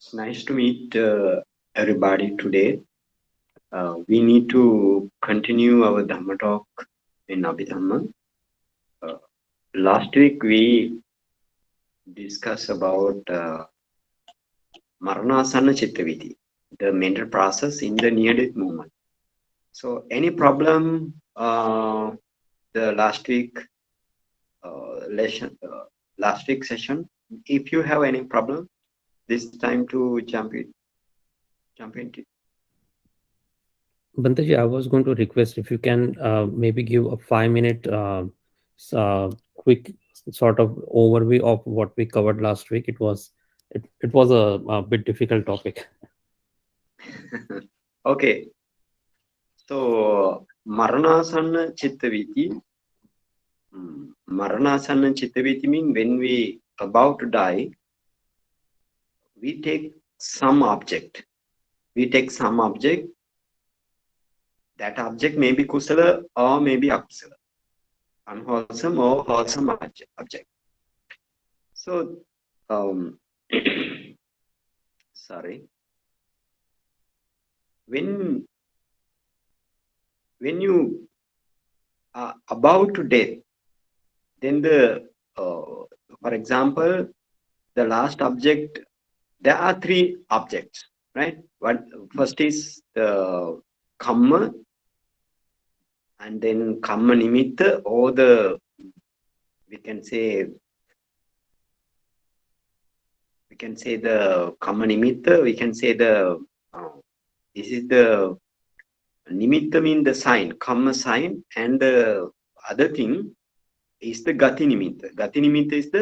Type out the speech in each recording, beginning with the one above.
It's nice to meet everybody today. We need to continue our Dhamma talk in Abhidhamma. Uh, Last week we discussed about Maranasana Chittaviti, the mental process in the near-death moment. So, any problem the last week session? If you have any problem, this time to jump into. Bhante, I was going to request if you can maybe give a 5 minute quick sort of overview of what we covered last week. It was a bit difficult topic. Okay, so Maranasana Chittaviti. Maranasana Chittaviti means when we about to die, we take some object. We take some object. That object may be kusala or maybe akusala, unwholesome or wholesome object. So, um, sorry. When you are about to death, then for example, the last object. There are three objects, right? First is the kamma, and then kamma nimitta, or we can say the kamma nimitta. We can say this is the nimitta mean the sign, kamma sign, and the other thing is the gati nimitta. Gati nimitta is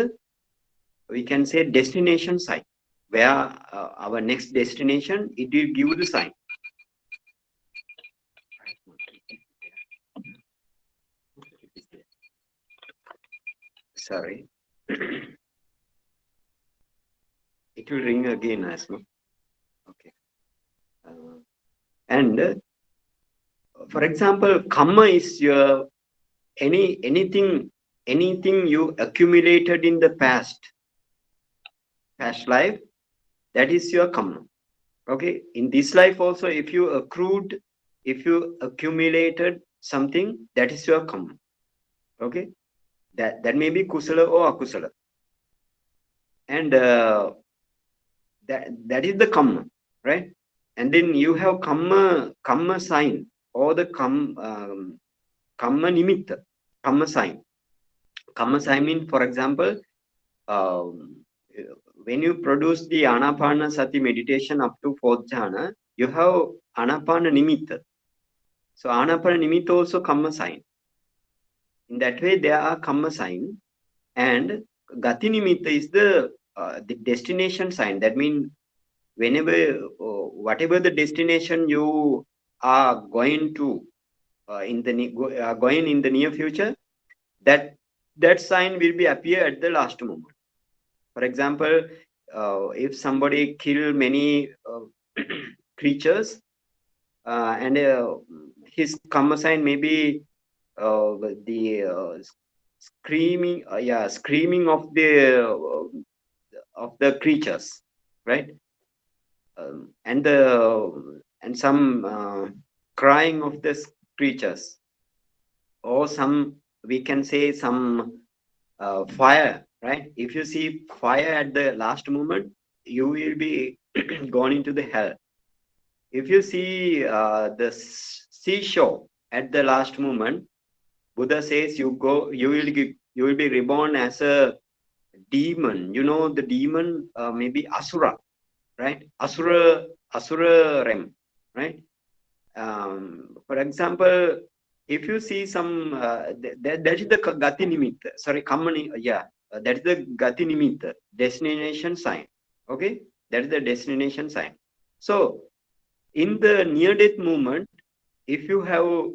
we can say destination sign, where our next destination, it will give the sign. Sorry. It will ring again, Asma. Okay. And for example, kamma is your anything you accumulated in the past life, that is your kamma. Okay. In this life also, if you accumulated something, that is your kamma. Okay. That may be kusala or akusala. And that is the kamma, right? And then you have kamma sign, or the kamma nimitta, kamma sign. Kamma sign means, for example, when you produce the Anapana Sati meditation up to 4th jhana, you have Anapana nimitta. So Anapana nimitta also kamma sign. In that way, there are kamma sign, and gati nimitta is the destination sign. That means whenever, whatever the destination you are going to going in the near future, that sign will be appear at the last moment. For example, if somebody kill many creatures, and his karma sign may be the screaming of the creatures, right? And some crying of the creatures, or some, we can say, some fire, right? If you see fire at the last moment, you will be gone into the hell. If you see the seashore at the last moment, Buddha says you will be reborn as a demon. You know, the demon maybe asura, right? Asura rem, right? For example, if you see some that is the gati nimitta. Sorry, kamani. Yeah, that is the gati nimitta, destination sign. Okay, that is the destination sign. So in the near death moment, if you have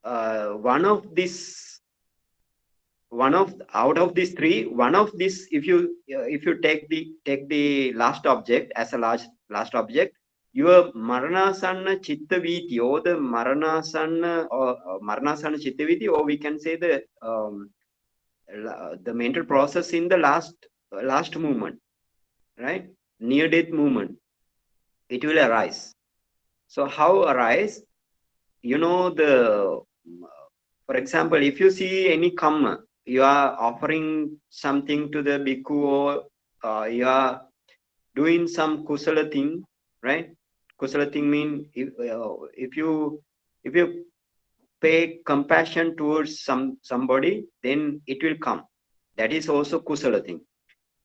out of these three, one of this, if you take the last object as a last object, your Maranasana Chittaviti, or the Maranasana Chittaviti, or we can say the mental process in the last movement, right? Near death movement. it will arise. So how arise? For example, if you see any kamma, you are offering something to the bhikkhu, or you are doing some kusala thing, right? Kusala thing mean if you pay compassion towards somebody, then it will come. That is also kusala thing.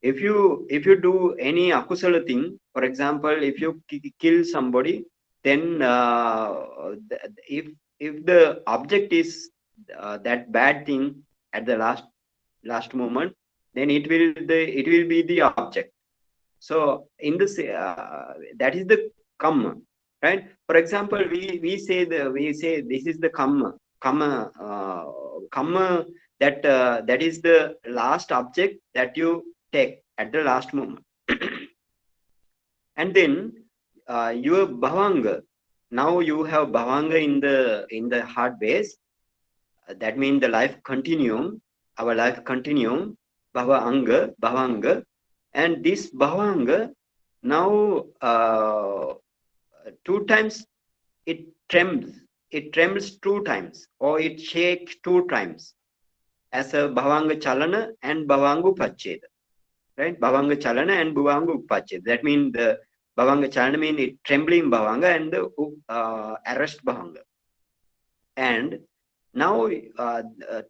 If you do any akusala thing, for example, if you kill somebody, then if the object is that bad thing at the last moment, then it will be the object. So in this that is the kamma, right? For example, we say this is the kamma that is the last object that you take at the last moment. And then your bhavanga, now you have bhavanga in the heart base. That means the life continuum, our life continuum, bhavanga, and this bhavanga now two times it trembles two times, or it shakes two times, as a bhavanga chalana and bhavanga upacheda, right? Bhavanga chalana and bhavanga upacheda. That means the bhavanga chalana means it trembling bhavanga, and the arrest bhavanga. And now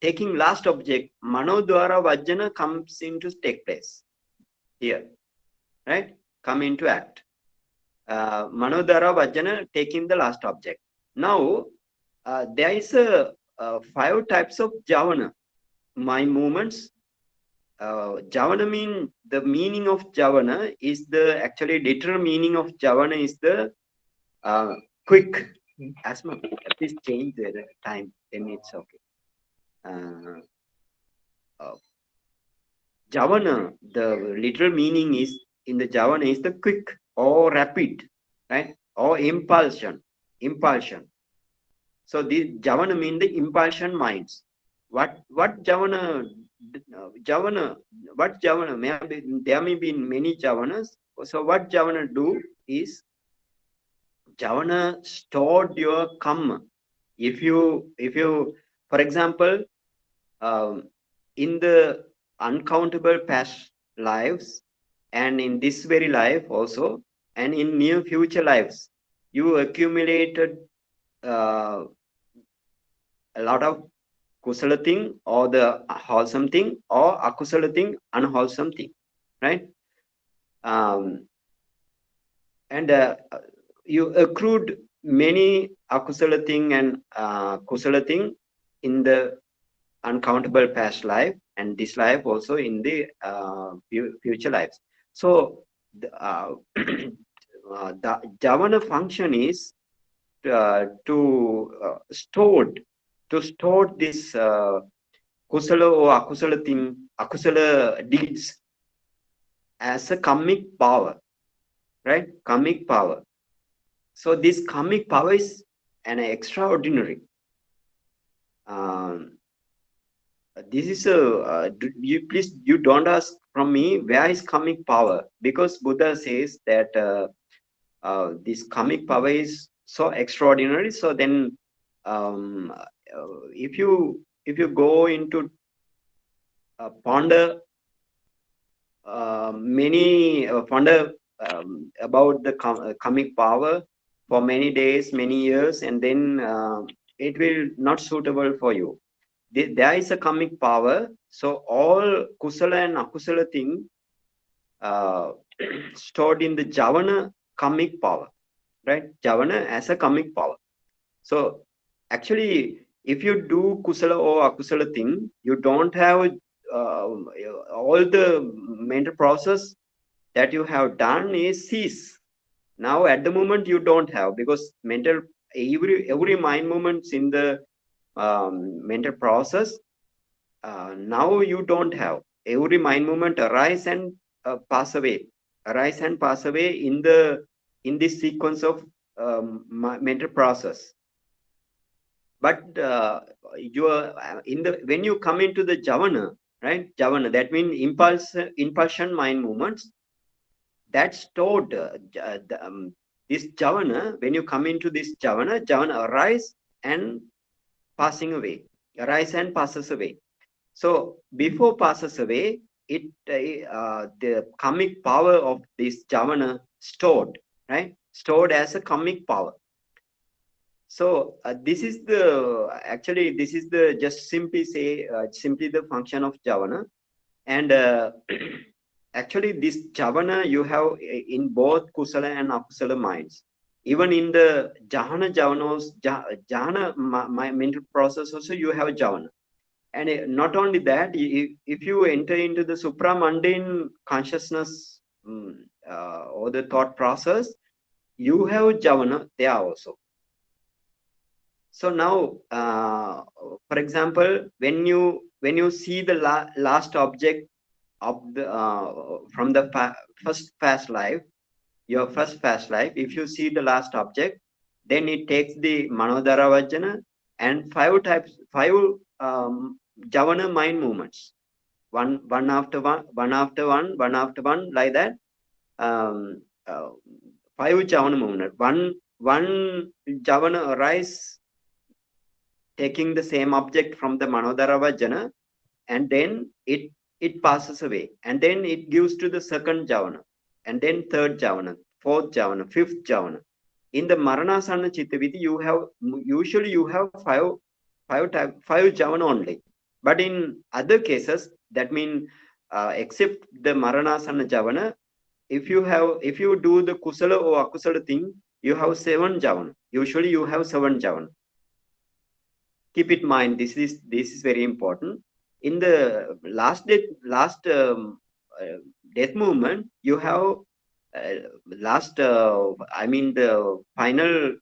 taking last object, manodwara vajjana comes into take place here, right? Come into act. Manodwara vajjana taking the last object. Now there is a 5 types of javana, my movements. Javana mean, the meaning of javana is the actually literal meaning of javana is the quick. Asma, please change the time. Then it's okay. Javana, the literal meaning is in the javana is the quick or rapid, right? Or impulsion. So this javana mean the impulsion minds. What javana? What javana? There may be many javanas. So what javana do is javana stored your kamma. If you, for example, in the uncountable past lives, and in this very life also, and in near future lives, you accumulated a lot of kusala thing, or the wholesome thing, or akusala thing, unwholesome thing, right? And you accrued many akusala thing and kusala thing in the uncountable past life, and this life also in the future lives. So the javana function is to store this kusala or akusala deeds as a karmic power, right? Karmic power. So this karmic power is an extraordinary. This is you don't ask from me where is karmic power, because Buddha says that this karmic power is so extraordinary. So then if you go into ponder about the karmic power for many days, many years, and then it will not suitable for you. There is a karmic power. So all kusala and akusala thing stored in the javana karmic power, right? Javana as a karmic power. So actually, if you do kusala or akusala thing, you don't have all the mental process that you have done is cease. Now at the moment you don't have, because mental every mind movements in the mental process, now you don't have. Every mind movement arise and pass away in this sequence of mental process. But you are when you come into the javana, right? Javana, that means impulsion mind movements, that stored this javana, when you come into this javana arise and passing away, arise and passes away. So before passes away, the karmic power of this javana stored, right? Stored as a karmic power. So this is the just simply say simply the function of javana, and actually this javana you have in both kusala and akusala minds. Even in the jhana mental process also you have javana. And not only that, if you enter into the supramundane consciousness or the thought process, you have javana there also. So now, for example, when you see the last object of the from the first past life, your first past life, if you see the last object, then it takes the manodara vajana and five javana mind movements, one after one, one after one, like that. Um, uh, Five javana movement. One javana arise taking the same object from the manodara vajana, and then it passes away, and then it gives to the second javana, and then third javana, fourth javana, fifth javana. In the maranasana chittaviti, you have five javana only. But in other cases, that means except the maranasana javana, if you do the kusala or akusala thing, you have seven javana. Usually you have seven javana. Keep it in mind. This is very important. In the last death movement, you have I mean the final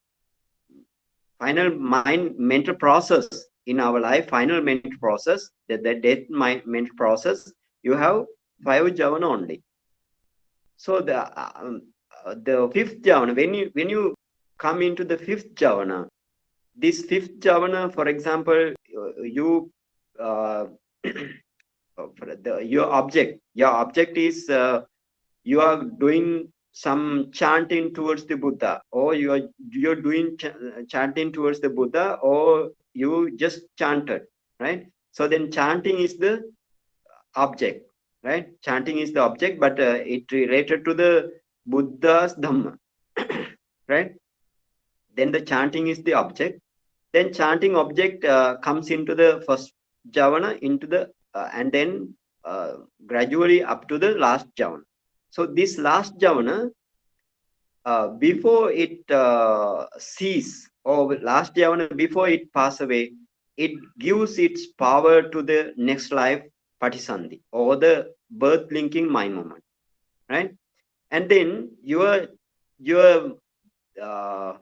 mind mental process in our life, final mental process, the death mind mental process, you have five javana only. So the fifth javana, when you come into the fifth javana, this fifth javana, for example, you your object is you are doing some chanting towards the Buddha, or you're doing chanting towards the Buddha, or you just chanted, right? So then chanting is the object, right? Chanting is the object, but it related to the Buddha's Dhamma, right? Then the chanting is the object. Then chanting object comes into the first javana, into the and then gradually up to the last javana. So this last javana, before it cease, or last javana before it pass away, it gives its power to the next life patisandhi, or the birth linking mind moment, right? And then your uh,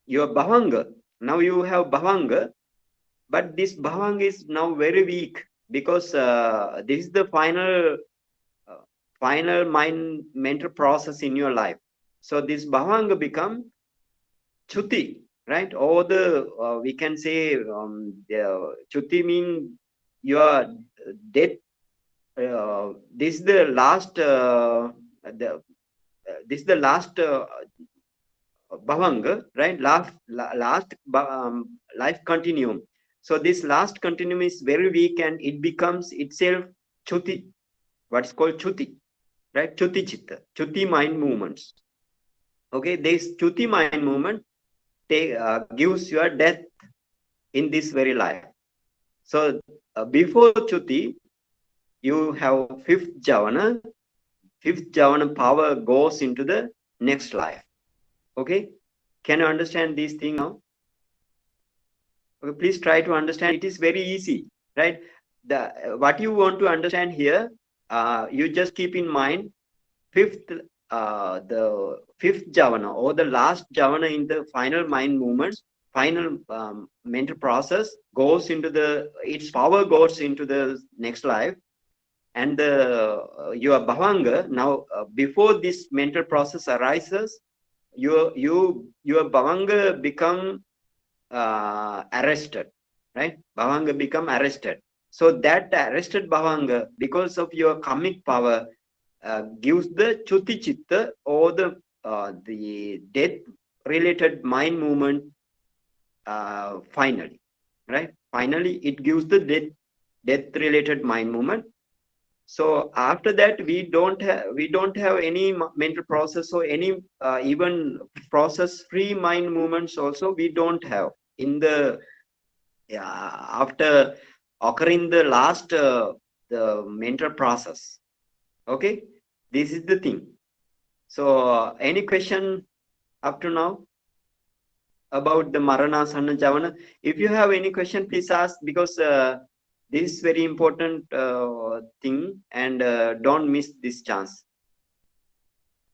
your bhavanga, now you have bhavanga, but this bhavanga is now very weak, because this is the final mind mental process in your life. So this bhavanga become chuti, right? Or the we can say the chuti mean your death. This is the last this is the last bhavanga, right? Last life continuum. So this last continuum is very weak, and it becomes itself chuti, what's called chuti, right? Chuti chitta, chuti mind movements. Okay, this chuti mind movement gives your death in this very life. So before chuti, you have fifth javana. Fifth javana power goes into the next life. Okay, can you understand this thing now? Okay, please try to understand. It is very easy, right? What you want to understand here, you just keep in mind the fifth javana, or the last javana in the final mind movements, final mental process goes into its power goes into the next life, and your bhavanga now before this mental process arises, your bhavanga become arrested, right? Bhavanga become arrested. So that arrested bhavanga, because of your karmic power, gives the chuti chitta, or the the death related mind movement finally, right? Finally, it gives the death related mind movement. So after that, we don't have any mental process or any even process free mind movements also we don't have in the after occurring the last the mental process. Okay, this is the thing. So any question up to now about the Marana Sana Javana? If you have any question, please ask, because this is very important thing, and don't miss this chance.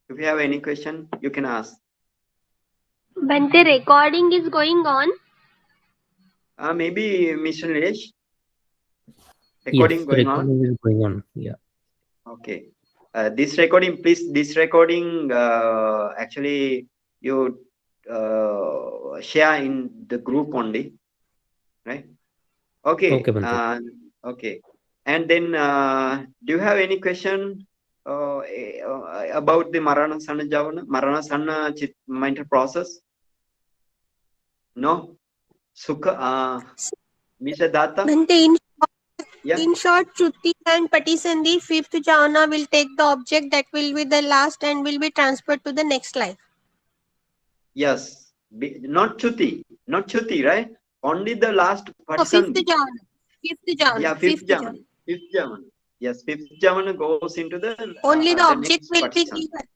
If you have any question, you can ask. Bhante, recording is going on. Maybe Mr. Nilesh, Yes, recording going on. recording is going on. Yeah. Okay. This recording, please. This recording, actually, you share in the group only, right? Okay. Okay, Bhante. Okay. And then, do you have any question about the Marana Sana Javana, Marana Sana mental process? No. Sukha, Mr. Datta. Bhante, Yeah. in short, Chutti and Patisandhi, fifth jhana will take the object that will be the last and will be transferred to the next life. Yes. Not Chuti, right? Only the last No, fifth Patisandhi. jhana. Fifth jhana. Yeah, fifth Fifth Javan. jhana. Fifth Javan. Yes, fifth Javan goes into Only the the object next will be Patisandhi. given.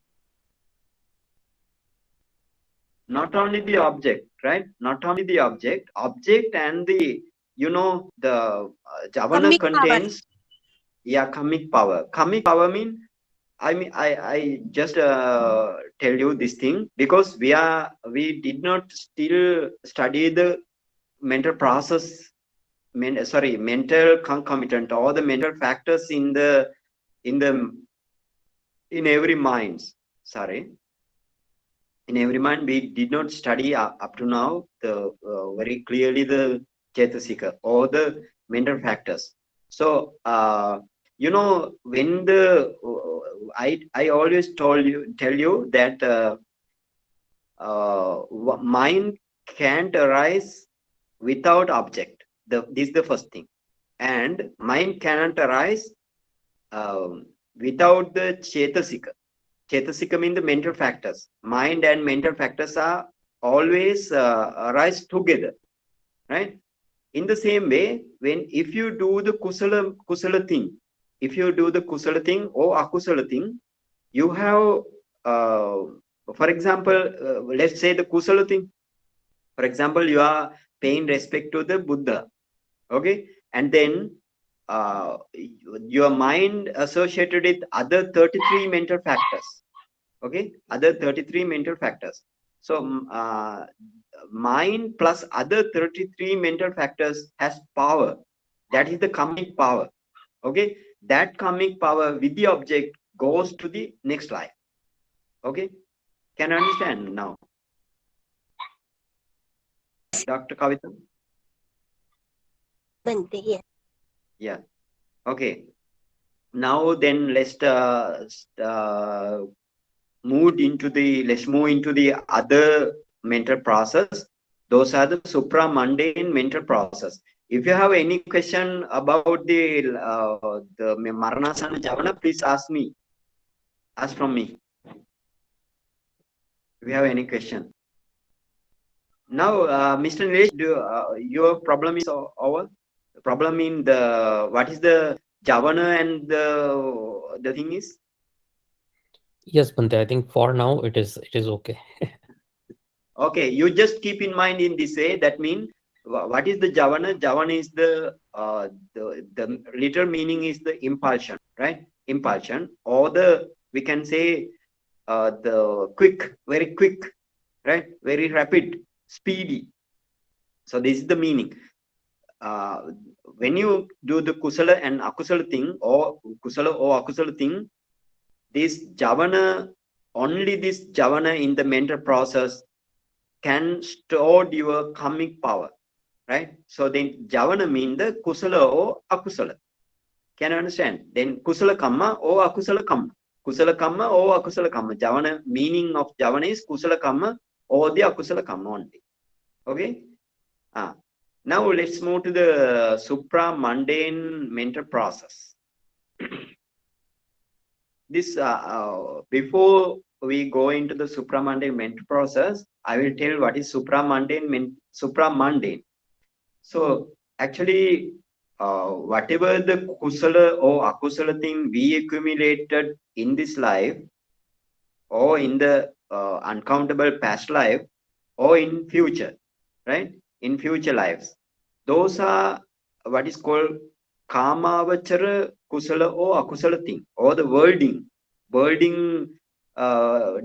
Not only the object, right? Not only the object and the, the Javana Kammic power. contains, yeah, karmic power. Karmic power mean, I just tell you this thing because we did not still study the mental process, mental concomitant, or the mental factors in the in every mind. Sorry, in every mind we did not study up to now the very clearly the Chetasika or the mental factors. So when the I always tell you that mind can't arise without object. This is the first thing, and mind cannot arise without the Chetasika. Chetasika means the mental factors. Mind and mental factors are always arise together, right? In the same way, if you do the kusala thing, if you do the kusala thing or akusala thing, you have, for example, let's say the kusala thing. For example, you are paying respect to the Buddha, okay, and then your mind associated with other 33 mental factors, okay, other 33 mental factors. So mind plus other 33 mental factors has power. That is the karmic power, okay. That karmic power with the object goes to the next life, okay. Can you understand now, Dr. Kavita? Bhante, yes. Yeah, okay. Now then let's move into the other mental process. Those are the supramundane mental process. If you have any question about the Maranasana Javana, please ask me. Ask from me. If you have any question. Now, Mr. Nilesh, your problem is over. The problem in what is the Javana and the thing is? Yes, Bhante. I think for now it is okay. Okay, you just keep in mind in this way. That means what is the Javana? Javana is the literal meaning is the impulsion, right? Impulsion, or we can say the quick, very quick, right? Very rapid, speedy. So this is the meaning. When you do the kusala and akusala thing, or kusala or akusala thing, this Javana, only this Javana in the mental process can store your karmic power, right? So then Javana mean the kusala or akusala. Can you understand? Then kusala kamma or akusala kamma. kusala kamma or akusala kamma. Javana, meaning of Javana is kusala kamma or the akusala kamma only. Okay. Now let's move to the supramundane mental process. This before we go into the supramundane mental process, I will tell what is supramundane. So actually, whatever the kusala or akusala thing we accumulated in this life, or in the uncountable past life, or in future, right? In future lives, those are what is called kamavachara kusala or akusala thing, or the worlding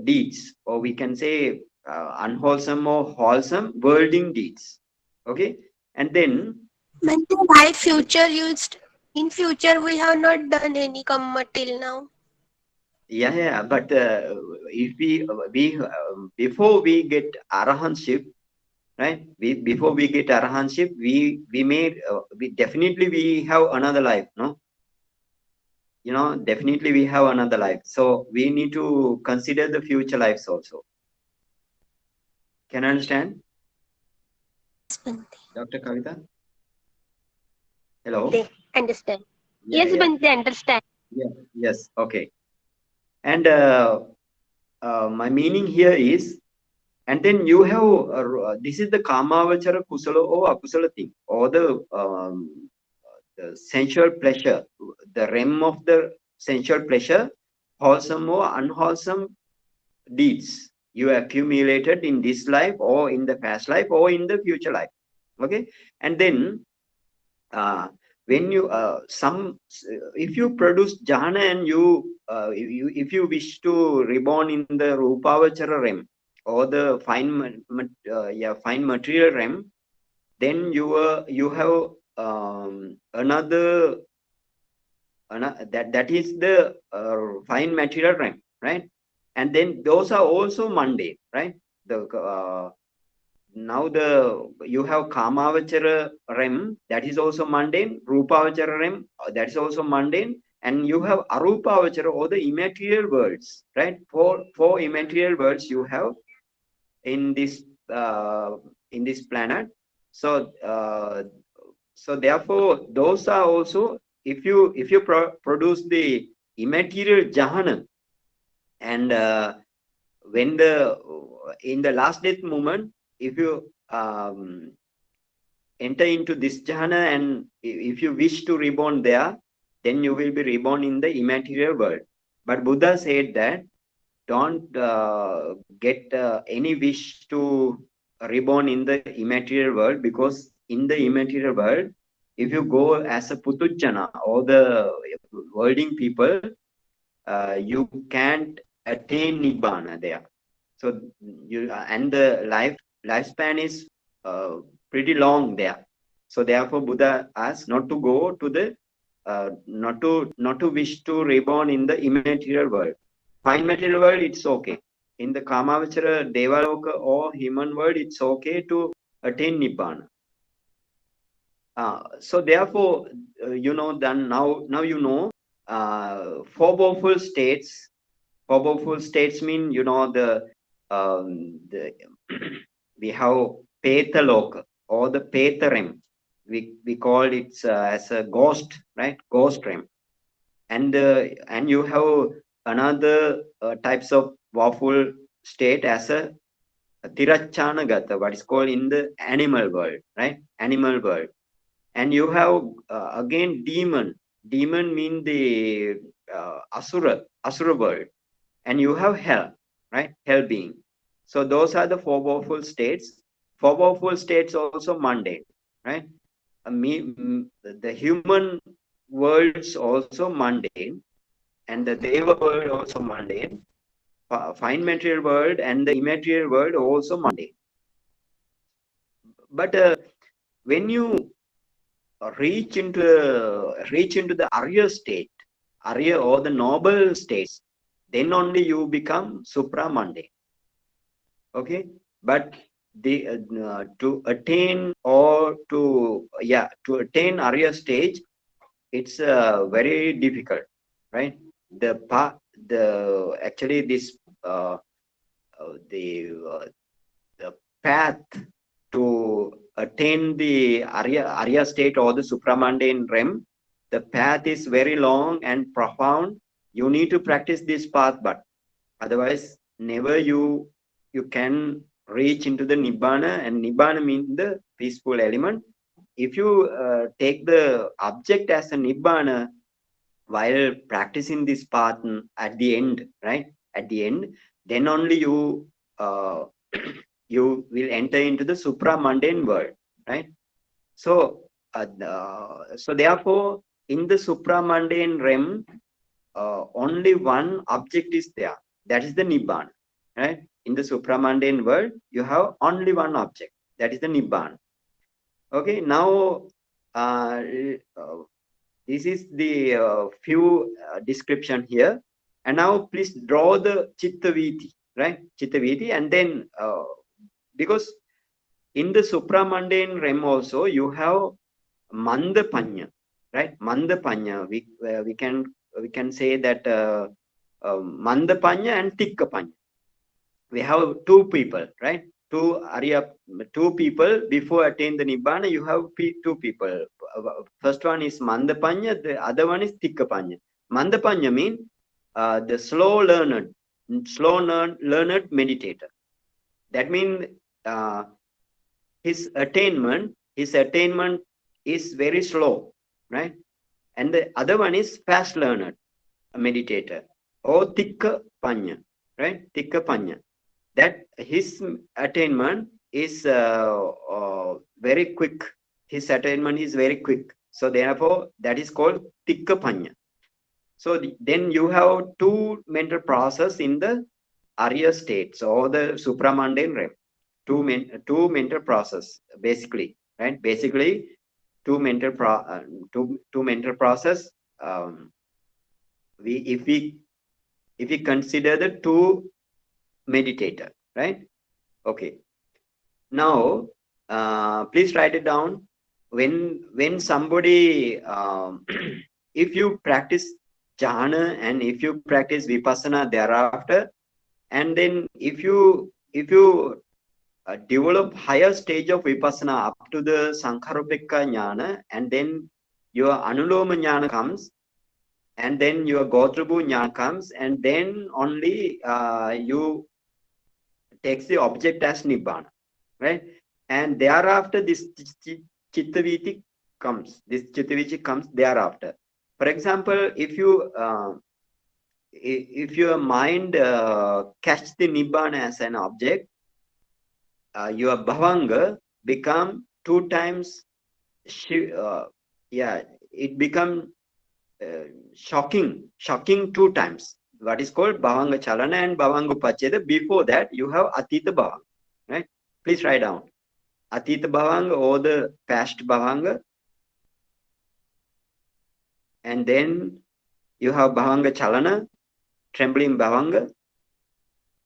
deeds, or we can say unwholesome or wholesome worlding deeds. Okay, and then Bhante, why future used? In future, we have not done any kamma till now. yeah, but if we before we get arahantship, right? Before we get arahantship, we made we definitely we have another life, no? Definitely we have another life. So we need to consider the future lives also. Can you understand, Yes, Bhante. Dr. Kavita? Hello? They understand. Yeah, Yes, yeah, Bhante, understand. yeah, yes, okay. And my meaning here is, and then you have, this is the kamavachara kusala or akusala thing, or the sensual pleasure, the realm of the sensual pleasure, wholesome or unwholesome deeds you accumulated in this life or in the past life or in the future life. Okay, and then when you if you produce jhana and if you wish to reborn in the rupavachara realm or the fine material realm, then you have another that is the fine material realm, right? And then those are also mundane, right? The now you have kamavachara realm, that is also mundane, rupavachara realm, that is also mundane, and you have arupavachara or the immaterial worlds, right? Four immaterial worlds you have in this planet. So so therefore those are also, if you produce the immaterial jhana, and when in the last death moment, if you enter into this jhana and if you wish to reborn there, then you will be reborn in the immaterial world. But Buddha said that don't get any wish to reborn in the immaterial world, because in the immaterial world, if you go as a putujjana or the worlding people, you can't attain nibbana there. So you and the lifespan is pretty long there. So therefore, Buddha asked not to go to the not to wish to reborn in the immaterial world. Fine material world, it's okay. In the Kamavachara, Devaloka or human world, it's okay to attain Nibbana. So therefore, then now you know, four powerful states. Four powerful states mean, the we have Petaloka or the Petarem. We call it as a ghost, right? Ghost realm. And you have another types of powerful state as a Tirachanagata, what is called in the animal world, right? Animal world. And you have again demon. Demon mean the asura world. And you have hell, right? Hell being. So those are the four powerful states. Four powerful states also mundane, right? The human worlds also mundane, and the Deva world also mundane. Fine material world and the immaterial world also mundane. But when you reach into the Arya state, Arya or the noble states, then only you become supramundane. Okay, but to attain Arya stage, it's very difficult, right? actually this the path to attain the Arya state or the Supramundane realm, the path is very long and profound. You need to practice this path, but otherwise, never you can reach into the Nibbana, and Nibbana means the peaceful element. If you take the object as a Nibbana while practicing this path at the end, right? At the end, then only you you will enter into the supramundane world, right? So, so therefore, in the supramundane realm, only one object is there. That is the Nibbana, right? In the supramundane world, you have only one object. That is the Nibbana. Okay, now this is the few description here. And now please draw the Chittaviti, right? Chittaviti, and then because in the supramundane realm also you have Mandapanya, right? Mandapanya. We can say that Mandapanya and Tikkapanya. We have two people, right? Two people before attain the Nibbana. You have two people. First one is Mandapanya, the other one is Tikkapanya. Mandapanya means the slow learned meditator. That means his attainment is very slow, right? And the other one is fast learned meditator or Tikkapanya, right? Tikkapanya. That his attainment is very quick. His attainment is very quick. So therefore, that is called Tikkapanya. So then you have two mental process in the Arya states or the supramundane realm. Two mental process basically, right? Basically, two mental process. If we consider the two meditator, right? Okay. Now, please write it down. When somebody, if you practice jhana and if you practice vipassana thereafter, and then if you develop higher stage of vipassana up to the Sankharopekka jnana, and then your Anuloma jnana comes, and then your Gotrabhu jnana comes, and then only you takes the object as Nibbana, right? And thereafter this Chittaviti comes. This Chittaviti comes thereafter. For example, if your mind catch the Nibbana as an object, your bhavanga become two times. It become shocking two times. What is called bhavanga chalana and bhavanga upacheda. Before that, you have atita bhavanga, right? Please write down atita bhavanga or the past bhavanga, and then you have bhavanga chalana, trembling bhavanga,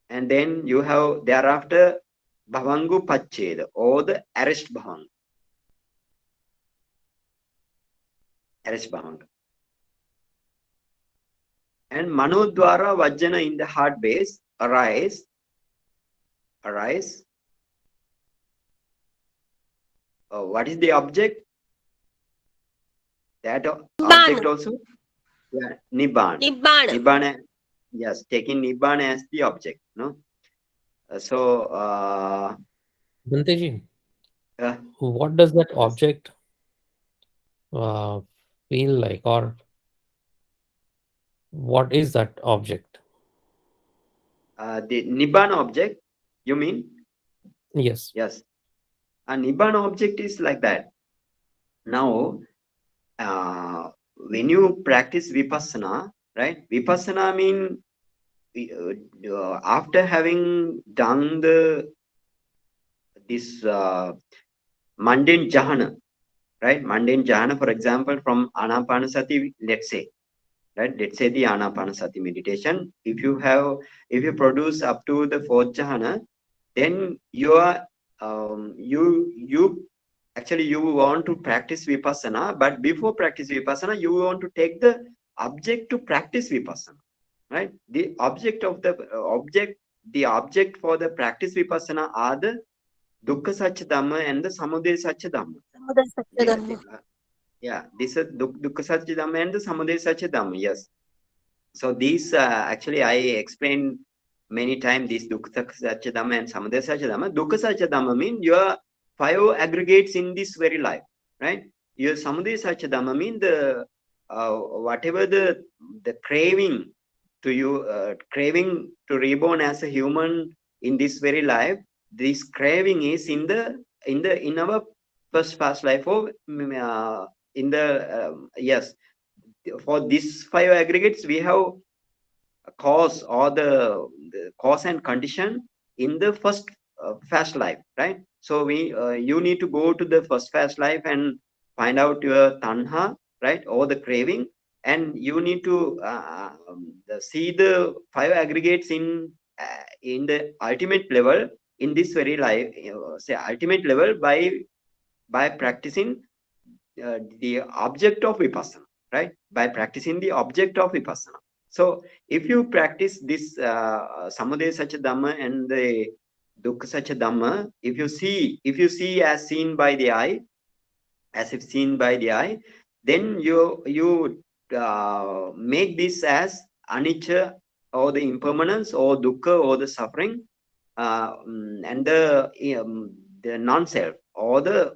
and then you have thereafter bhavangu pacheda or the arrest bhavanga. Arrest bhavanga. And manodwara vajjana in the heart base arise. What is the object? That object also? Yeah, Nibbana. Nibbana. Yes, taking Nibbana as the object. No. Bhanteji, what does that object feel like, or what is that object? The Nibbana object, you mean? Yes. Yes. A Nibbana object is like that. Now, when you practice Vipassana, right? Vipassana means after having done this mundane jhana, right? Mundane jhana, for example, from Anapanasati, let's say, right? Let's say the Anapanasati meditation. If you produce up to the fourth jhana, then you are you want to practice Vipassana, but before practice Vipassana, you want to take the object to practice Vipassana, right? The object for the practice vipassana are the dukkha satya dhamma and the samudaya satya dhamma. Samudaya Satya Dhamma. Yeah, this is dukkha satya dhamma and the samudaya satya dhamma. Yes. So these actually I explained many times this dukkha satya dhamma and samudaya satya dhamma. Dukkha satya dhamma means your 5 aggregates in this very life, right? Your samudaya satya dhamma means the whatever the craving to you, craving to reborn as a human in this very life. This craving is in our past life, or in the yes, for these 5 aggregates we have a cause, or the cause and condition in the first fast life, right? So you need to go to the first fast life and find out your tanha, right, or the craving, and you need to see the 5 aggregates in the ultimate level in this very life, say ultimate level by practicing the object of vipassana, right? By practicing the object of vipassana. So if you practice this samudaya satya dhamma and the dukkha satya dhamma, if you see as seen by the eye, as if seen by the eye, then you make this as anicca, or the impermanence, or dukkha, or the suffering, and the non-self, or the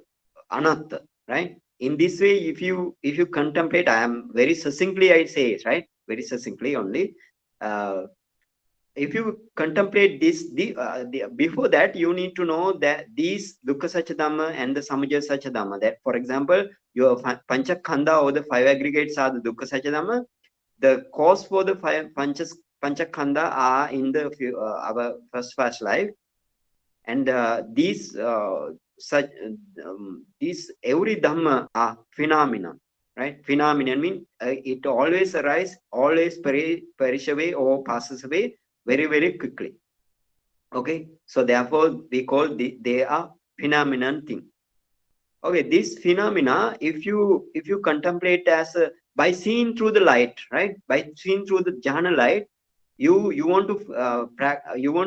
anatta, right? In this way, if you contemplate, I am very succinctly I say it, right? Very succinctly only. If you contemplate this, before that you need to know that these dukkha satya dhamma and the samudaya satya dhamma, that for example your panchakhanda, or the 5 aggregates are the dukkha satya dhamma. The cause for the 5 panchakhanda are in the our first life, and these every dhamma are phenomena, right? Phenomenon mean it always arises, always perish away or passes away very quickly. Okay, so therefore we call they are phenomenon thing. Okay, this phenomena, if you contemplate as by seeing through the light, right? By seeing through the jhana light, you want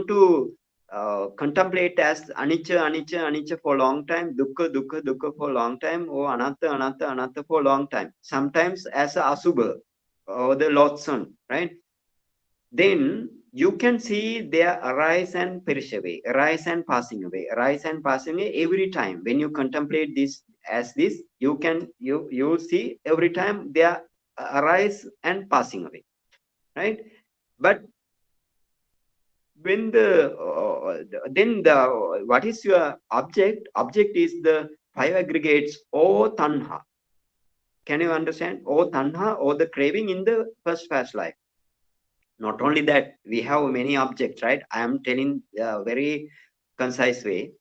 to contemplate as anicca for a long time, dukkha for a long time, or anatta for a long time. Sometimes as a asubha, or the loathsome, right? Then you can see their arise and perish away, arise and passing away, arise and passing away every time. When you contemplate this as this, you see every time they are arise and passing away, right? But when then what is your object? Object is the 5 aggregates, or tanha. Can you understand? Or tanha, or the craving in the first fast life. Not only that, we have many objects, right? I am telling very concise way.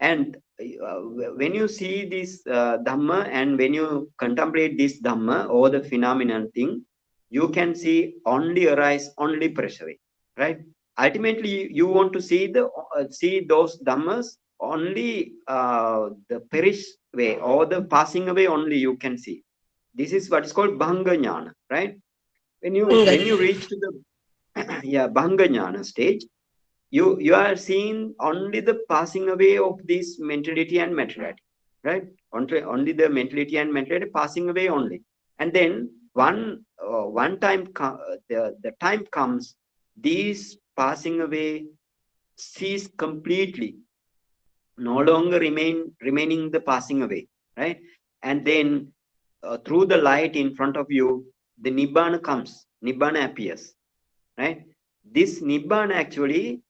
And when you see this dhamma, and when you contemplate this dhamma, or the phenomenon thing, you can see only arise, only perish away, right? Ultimately, you want to see see those dhammas only the perish way, or the passing away only you can see. This is what is called bhanga jnana, right? When you reach to the yeah, bhanga jnana stage, you are seeing only the passing away of this mentality and materiality, right? Only the mentality and materiality passing away only. And then one time the time comes, these passing away cease completely, no longer remaining the passing away, right? And then through the light in front of you, the nibbana comes, nibbana appears, right? This nibbana actually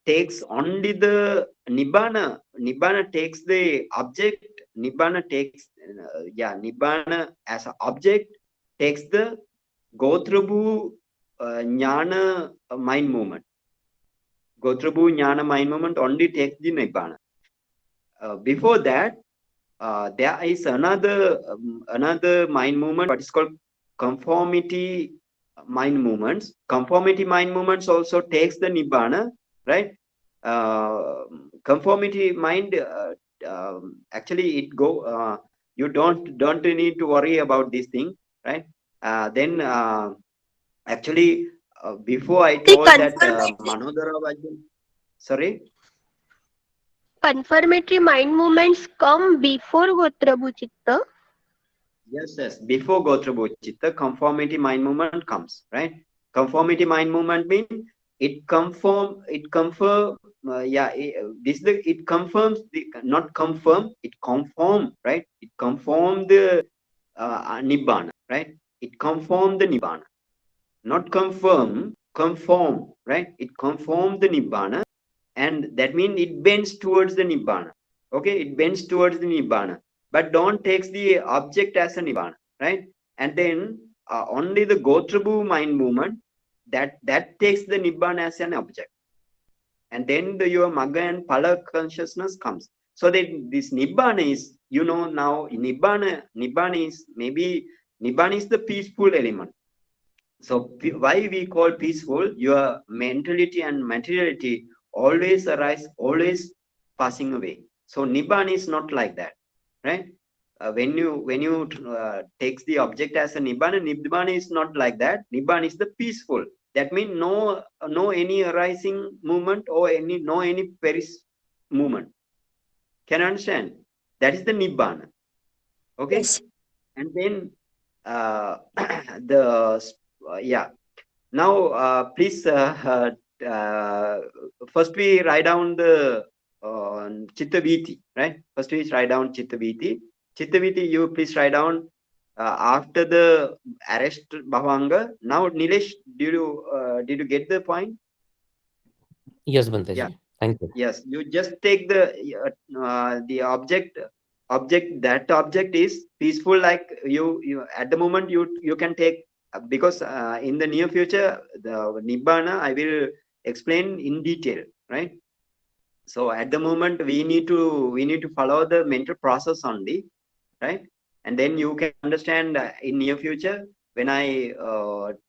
takes only the nibbana takes the object, nibbana takes nibbana as an object takes the gotrabhu jnana mind movement. Gotrabhu jnana mind movement only takes the nibbana. Before that, there is another mind movement, what is called conformity mind movements. Conformity mind movements also takes the nibbana, right? Conformity mind actually it go you don't need to worry about this thing, right? Then Actually, before I The told that confirmatory, Manodara Vajana, sorry. confirmatory mind movements come before Gotrabhu Chitta. Yes, yes. Before Gotrabhuchitta, conformity mind movement comes, right? Conformity mind movement means it confirm, it confirms the, not confirm, it conform, right? It conform the Nibbana, right? It conform the Nibbana, not confirm, conform, right? It conform the Nibbana, and that means it bends towards the Nibbana. Okay, it bends towards the Nibbana, but don't takes the object as a Nibbana, right? And then only the Gotrabhu mind movement that takes the Nibbana as an object, and then your Magga and Phala consciousness comes. So that this Nibbana is, now Nibbana is maybe Nibbana is the peaceful element. So why we call peaceful? Your mentality and materiality always arise, always passing away. So Nibbana is not like that, right? When you takes the object as a Nibbana is not like that. Nibbana is the peaceful. That means no any arising movement or any peris movement. Can you understand? That is the Nibbana. Okay, Yes. and then the yeah. Now, please, first we write down the Chittaviti, right? First we write down Chittaviti. Chittaviti, you please write down after the arrest Bhavanga. Now, Nilesh, did you get the point? Yes, Yeah. Bhanteji. Thank you. Yes. You just take the object. That object is peaceful. Like you at the moment you can take, because in the near future the Nibbana I will explain in detail, right? So at the moment we need to follow the mental process only, right? And then you can understand in near future when I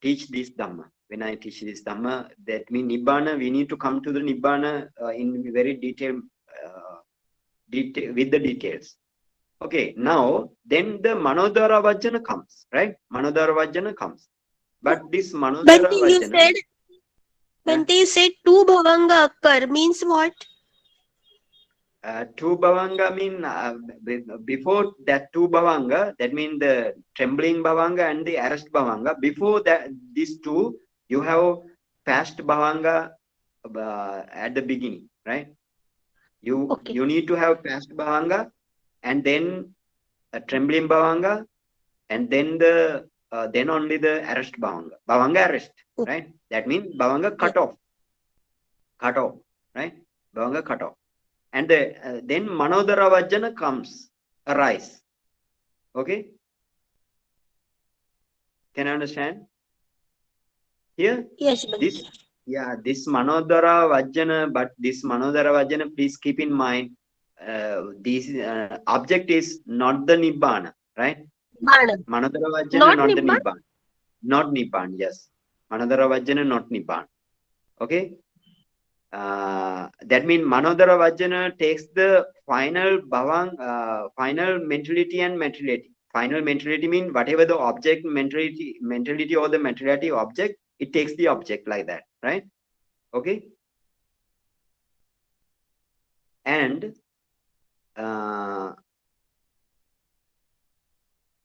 teach this Dhamma. When I teach this Dhamma, that means Nibbana, we need to come to the Nibbana in very detail with the details. Okay, now then the Manodara Vajana comes, right? Manodara Vajana comes. But this Manodara Bhante, Vajana, You said two Bhavanga occur means what? two Bhavanga mean before that two Bhavanga, that means the trembling Bhavanga and the arrest Bhavanga. Before that, these two, you have past Bhavanga at the beginning, right? Okay. You need to have past Bhavanga and then a trembling Bhavanga, and then then only the arrest Bhavanga arrest, right? That means Bhavanga cut off, right? Bhavanga cut off. And then Manodara Vajana comes, arise. Okay? Can you understand? Here, Yes, Bhante. this Manodara Vajana, but this Manodara Vajana, please keep in mind, this object is not the Nibbana, right? Bana. Manodara Vajana, Not not the Nibbana? Nibbana. Not Nibbana, yes. Manodara Vajana, not Nibbana. Okay? That means Manodara Vajana takes the final final mentality and materiality. Final mentality means whatever the object mentality or the materiality object, it takes the object like that, right? Okay. And can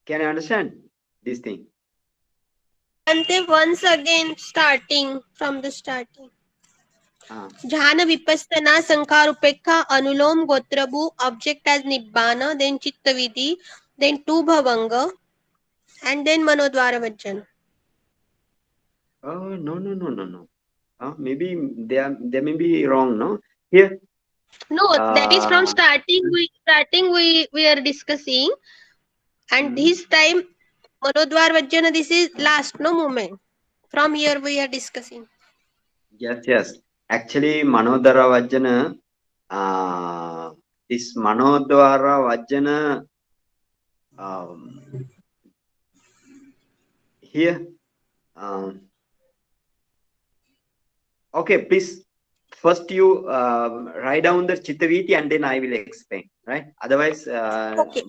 you understand this thing? Bhante, once again starting from the starting. Jhana Vipassana Sankhar Upekha Anulom Gotrabhu object as Nibbana, then Chittavidhi, then two Bhavanga, and then Manodvara Vajana. Oh, no. Maybe they may be wrong, no? Here. No, that is from starting. We are discussing, and this time Manodvara Vajana. This is last no moment. From here we are discussing. Yes. Actually, Manodara Vajana, this Manodvara Vajana, here, okay, please, first you write down the Chittaviti and then I will explain, right? Otherwise, Okay.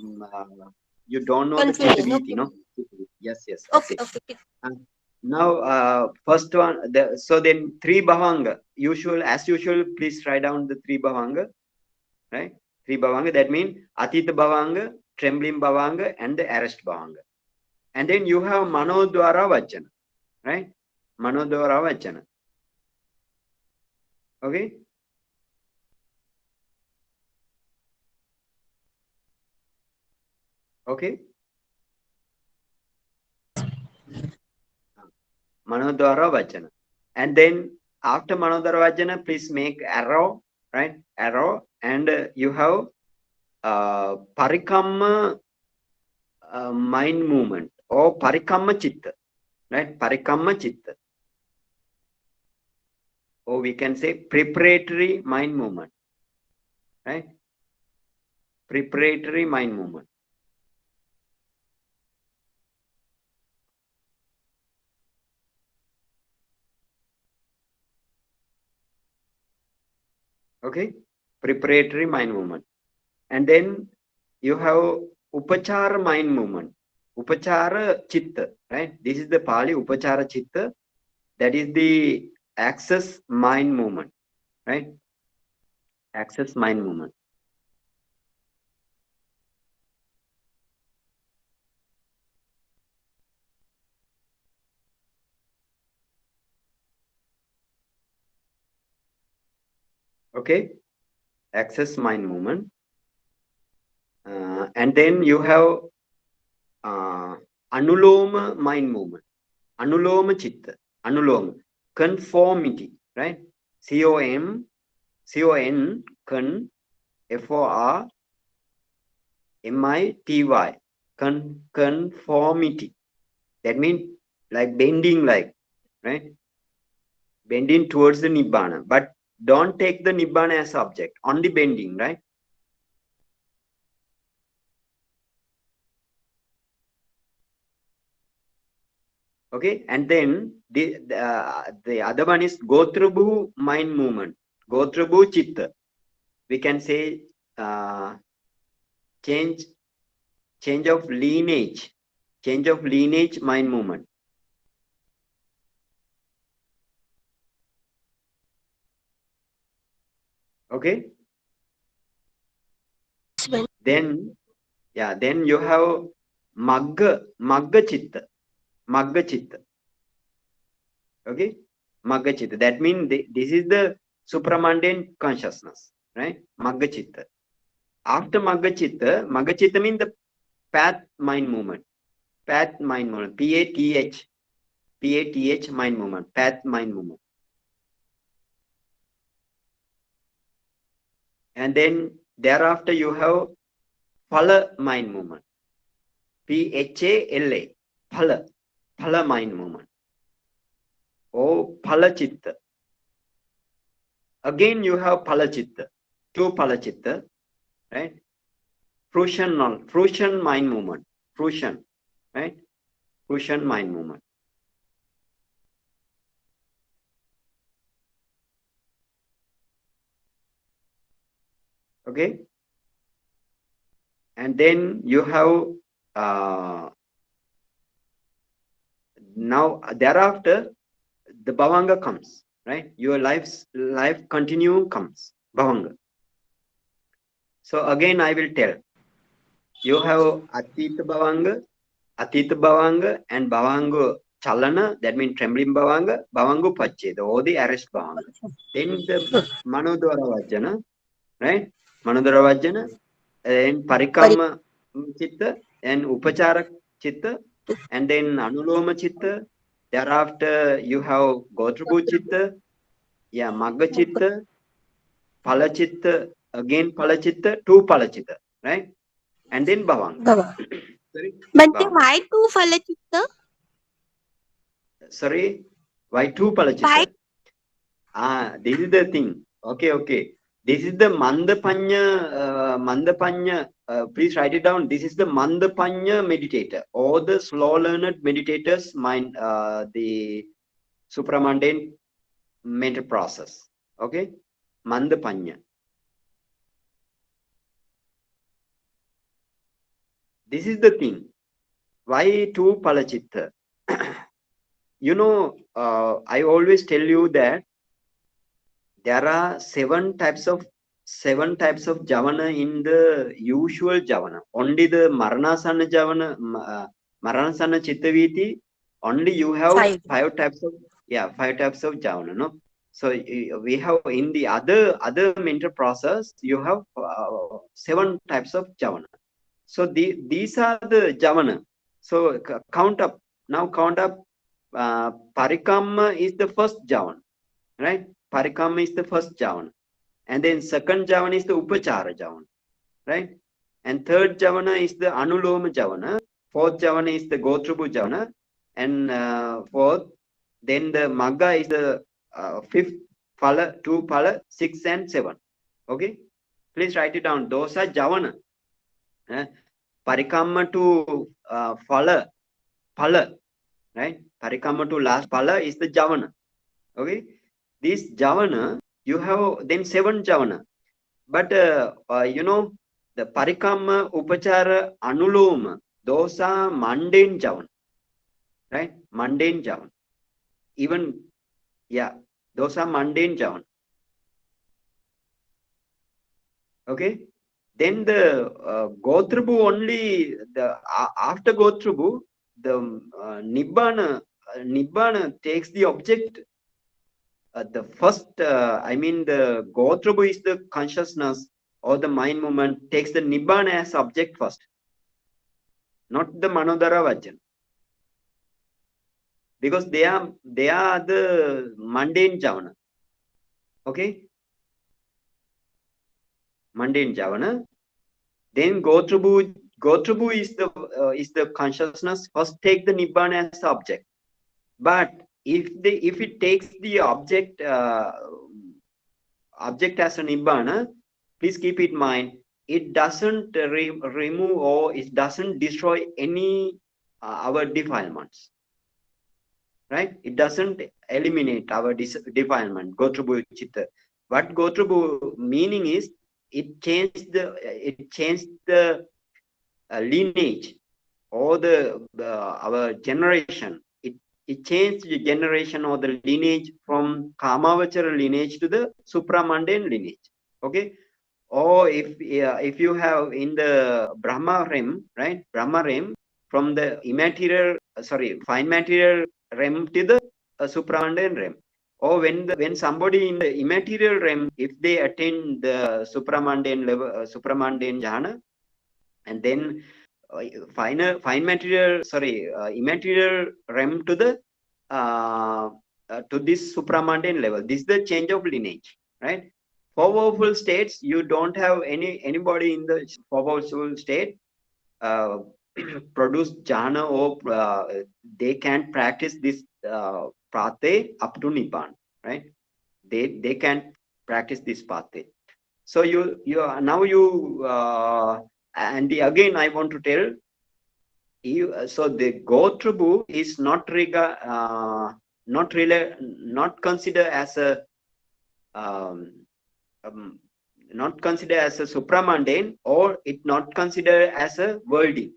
you don't know Confusion, the Chittaviti, okay. no? Yes. Okay. Now, first one, so then three bhavanga, as usual, please write down the three bhavanga, right? Three bhavanga, that means Atita bhavanga, trembling bhavanga, and the arrest bhavanga. And then you have Manodwara Vachana, right? Manodwara Vachana. Okay? Okay? Manodwara Vachana. And then after Manodwara Vachana, please make arrow, right? Arrow, and you have Parikamma mind movement or Parikamma Chitta, right? Parikamma Chitta. Or we can say preparatory mind movement, right? Preparatory mind movement. Okay? Preparatory mind movement. And then you have Upachara mind movement. Upachara Chitta, right? This is the Pali Upachara Chitta. That is the access mind movement, right? Access mind movement. Okay? Access mind movement. And then you have Anuloma mind movement. Anuloma Chitta. Anuloma. Conformity, right? C-O-N, con, F-O-R-M-I-T-Y. Conformity. That means like bending, like, right? Bending towards the Nibbana. But don't take the Nibbana as object. Only bending, right? Okay, and then the other one is Gotrabhu mind movement. Gotrabhu Chitta. We can say change of lineage. Change of lineage mind movement. Okay. Then, yeah, then you have Magga Chitta. Magga Chitta. Okay. Magga Chitta. That means this is the supramundane consciousness, right? Magga Chitta. After Magga Chitta means the path mind movement. Path mind movement. P-A-T-H. P-A-T-H mind movement. Path mind movement. And then thereafter you have Phala mind movement. P-H-A-L-A. Phala mind movement. Or Phala Chitta. Again you have Phala Chitta. Two Phala Chitta. Right? Fruition mind movement. Fruition. Right? Fruition mind movement. Okay? And then you have now thereafter the Bhavanga comes, right? Your life continue comes, Bhavanga. So again I will tell. You have Atita Bhavanga, and Bhavanga Chalana, that means trembling Bhavanga, Bhavanga Pacheda, or the arrest Bhavanga. Then the Manodwara Vajjana, right? Manodwara Vajjana, and Parikama Chitta, and Upachara Chitta, and then Anuloma Chitta. Thereafter, you have Gotrabhu Chitta, yeah, Magga Chitta, Phala Chitta, again Phala Chitta, two Phala Chitta, right? And then Bhavanga. Sorry? Bhante, why two Phala Chitta? Sorry, why two Phala Chitta? This is the thing. Okay. This is the Mandapanya. Please write it down. This is the Mandapanya meditator, or the slow learned meditators mind, the supramundane mental process. Okay, Mandapanya. This is the thing. Why two Phala Chitta? I always tell you that there are seven types of javana in the usual javana. Only the maranasana javana, maranasana chittaviti, only you have five types of javana. No, so we have in the other mental process you have seven types of javana. So these are the javana. So count up now. Count up. Parikamma is the first javana, right? Parikamma is the first javana, and then second javana is the upachara javana, right? And third javana is the anuloma javana. Fourth javana is the gotrubhu javana, and fourth, then the magga is the fifth phala, 2 phala, 6 and 7. Okay, please write it down. Those are javana. Parikamma to phala, right? Parikamma to last phala is the javana. Okay, this javana you have then 7 javana, but the parikamma, upachara, anuloma, those are mundane javana, right? Mundane javana. Even those are mundane javana. Okay, then the gotrubhu only after gotrubhu the nibbana takes the object. The first, the gotrubhu is the consciousness or the mind movement takes the nibbana as object first, not the manodara vajana, because they are the mundane javana. Okay, mundane javana. Then gotrubhu is the consciousness first take the nibbana as object, but if it takes the object as a nibbana, please keep in mind it doesn't remove or it doesn't destroy any our defilements, right? It doesn't eliminate our defilement. Gotrubhu chitta. What gotrubhu meaning is it changed the lineage or our generation. It changed the generation or the lineage from Kamavachara lineage to the Supramundane lineage. Okay, or if you have in the Brahma realm, right? Brahma realm from the fine material realm to the Supramundane realm. Or when somebody in the immaterial realm, if they attain the Supramundane level, Supramundane jhana, and then immaterial realm to the to this Supramundane level. This is the change of lineage, right? For powerful states, you don't have anybody in the powerful state produce jhana or they can practice this prathe up to Nibbana, right? They can practice this prathe. So again I want to tell you, so the gotrubhu is not considered as a not considered as a supramundane, or it not considered as a worlding,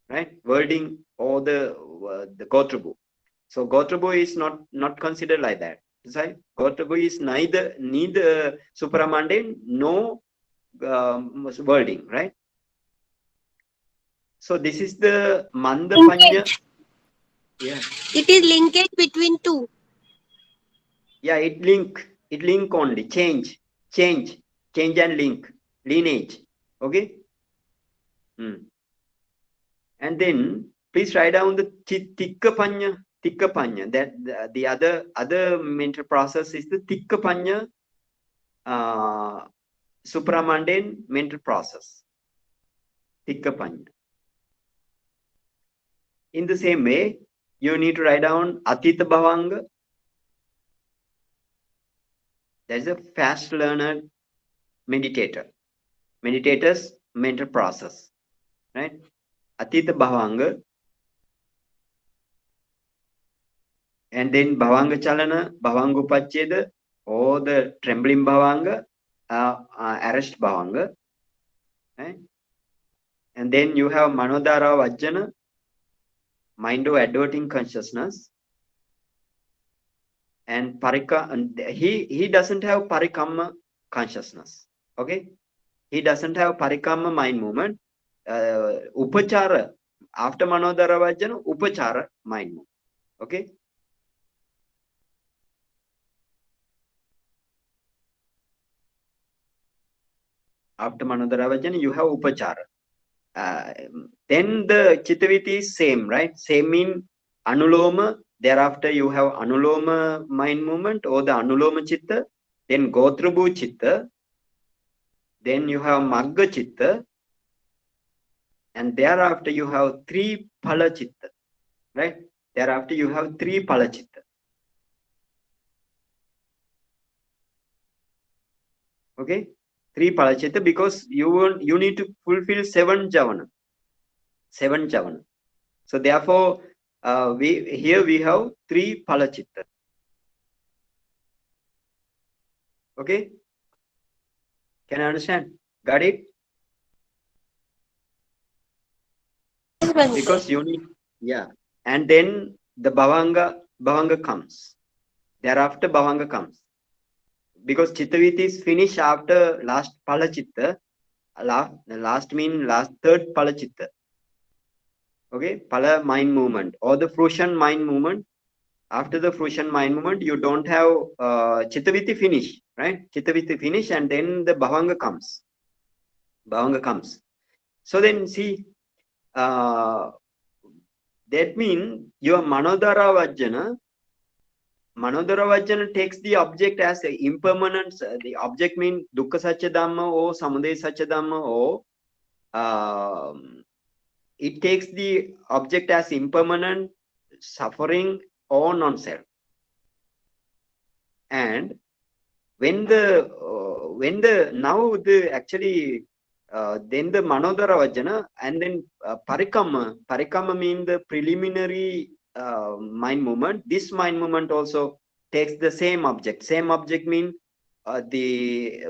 right? Worlding or the gotrubhu. So gotrubhu is not considered like that. Right? Gotrubhu is neither supramundane nor worlding, right? So this is the mandapanya. Yeah. It is linkage between two. Yeah, it link only. Change and link. Lineage. Okay. And then please write down the tikkapanya. That the other mental process is the tikkapanya supramundane mental process. Tikkapanya. In the same way, you need to write down Atita Bhavanga. There's a fast learner meditator's mental process, right? Atita Bhavanga. And then Bhavanga Chalana, Bhavanga Upacheda, or the trembling Bhavanga, arrest Bhavanga, right? And then you have Manodara Vajjana, mind of adverting consciousness. and he doesn't have parikamma consciousness. Okay, he doesn't have parikamma mind movement. Upachara, after manodara vajjana, upachara mind movement. Okay. After manodara vajjana, you have upachara. Then the chittaviti is same, right? Same in anuloma. Thereafter you have anuloma mind movement or the anuloma chitta. Then gotrabhu chitta. Then you have magga chitta. And thereafter you have 3 phala chitta, right? Thereafter you have 3 phala chitta. Okay, 3 phala chitta, because you need to fulfill 7 javana. 7 javana. So therefore, we have 3 phala chitta. Okay, can I understand? Got it? Because you need, yeah. And then the bhavanga comes. Thereafter bhavanga comes. Because chittaviti is finished after last phala chitta. Last third phala chitta. Okay, phala mind movement or the fruition mind movement. After the fruition mind movement, you don't have chittaviti finish, right? Chittaviti finish, and then the bhavanga comes. Bhavanga comes. So then see, that means your manodara vajjana takes the object as a impermanence. The object means dukkha satya dhamma or samudaya satya dhamma, or it takes the object as impermanent, suffering, or non-self. And when the now the actually then the manodara vajjana, and then parikamma means the preliminary mind movement. This mind movement also takes the same object. Same object means at the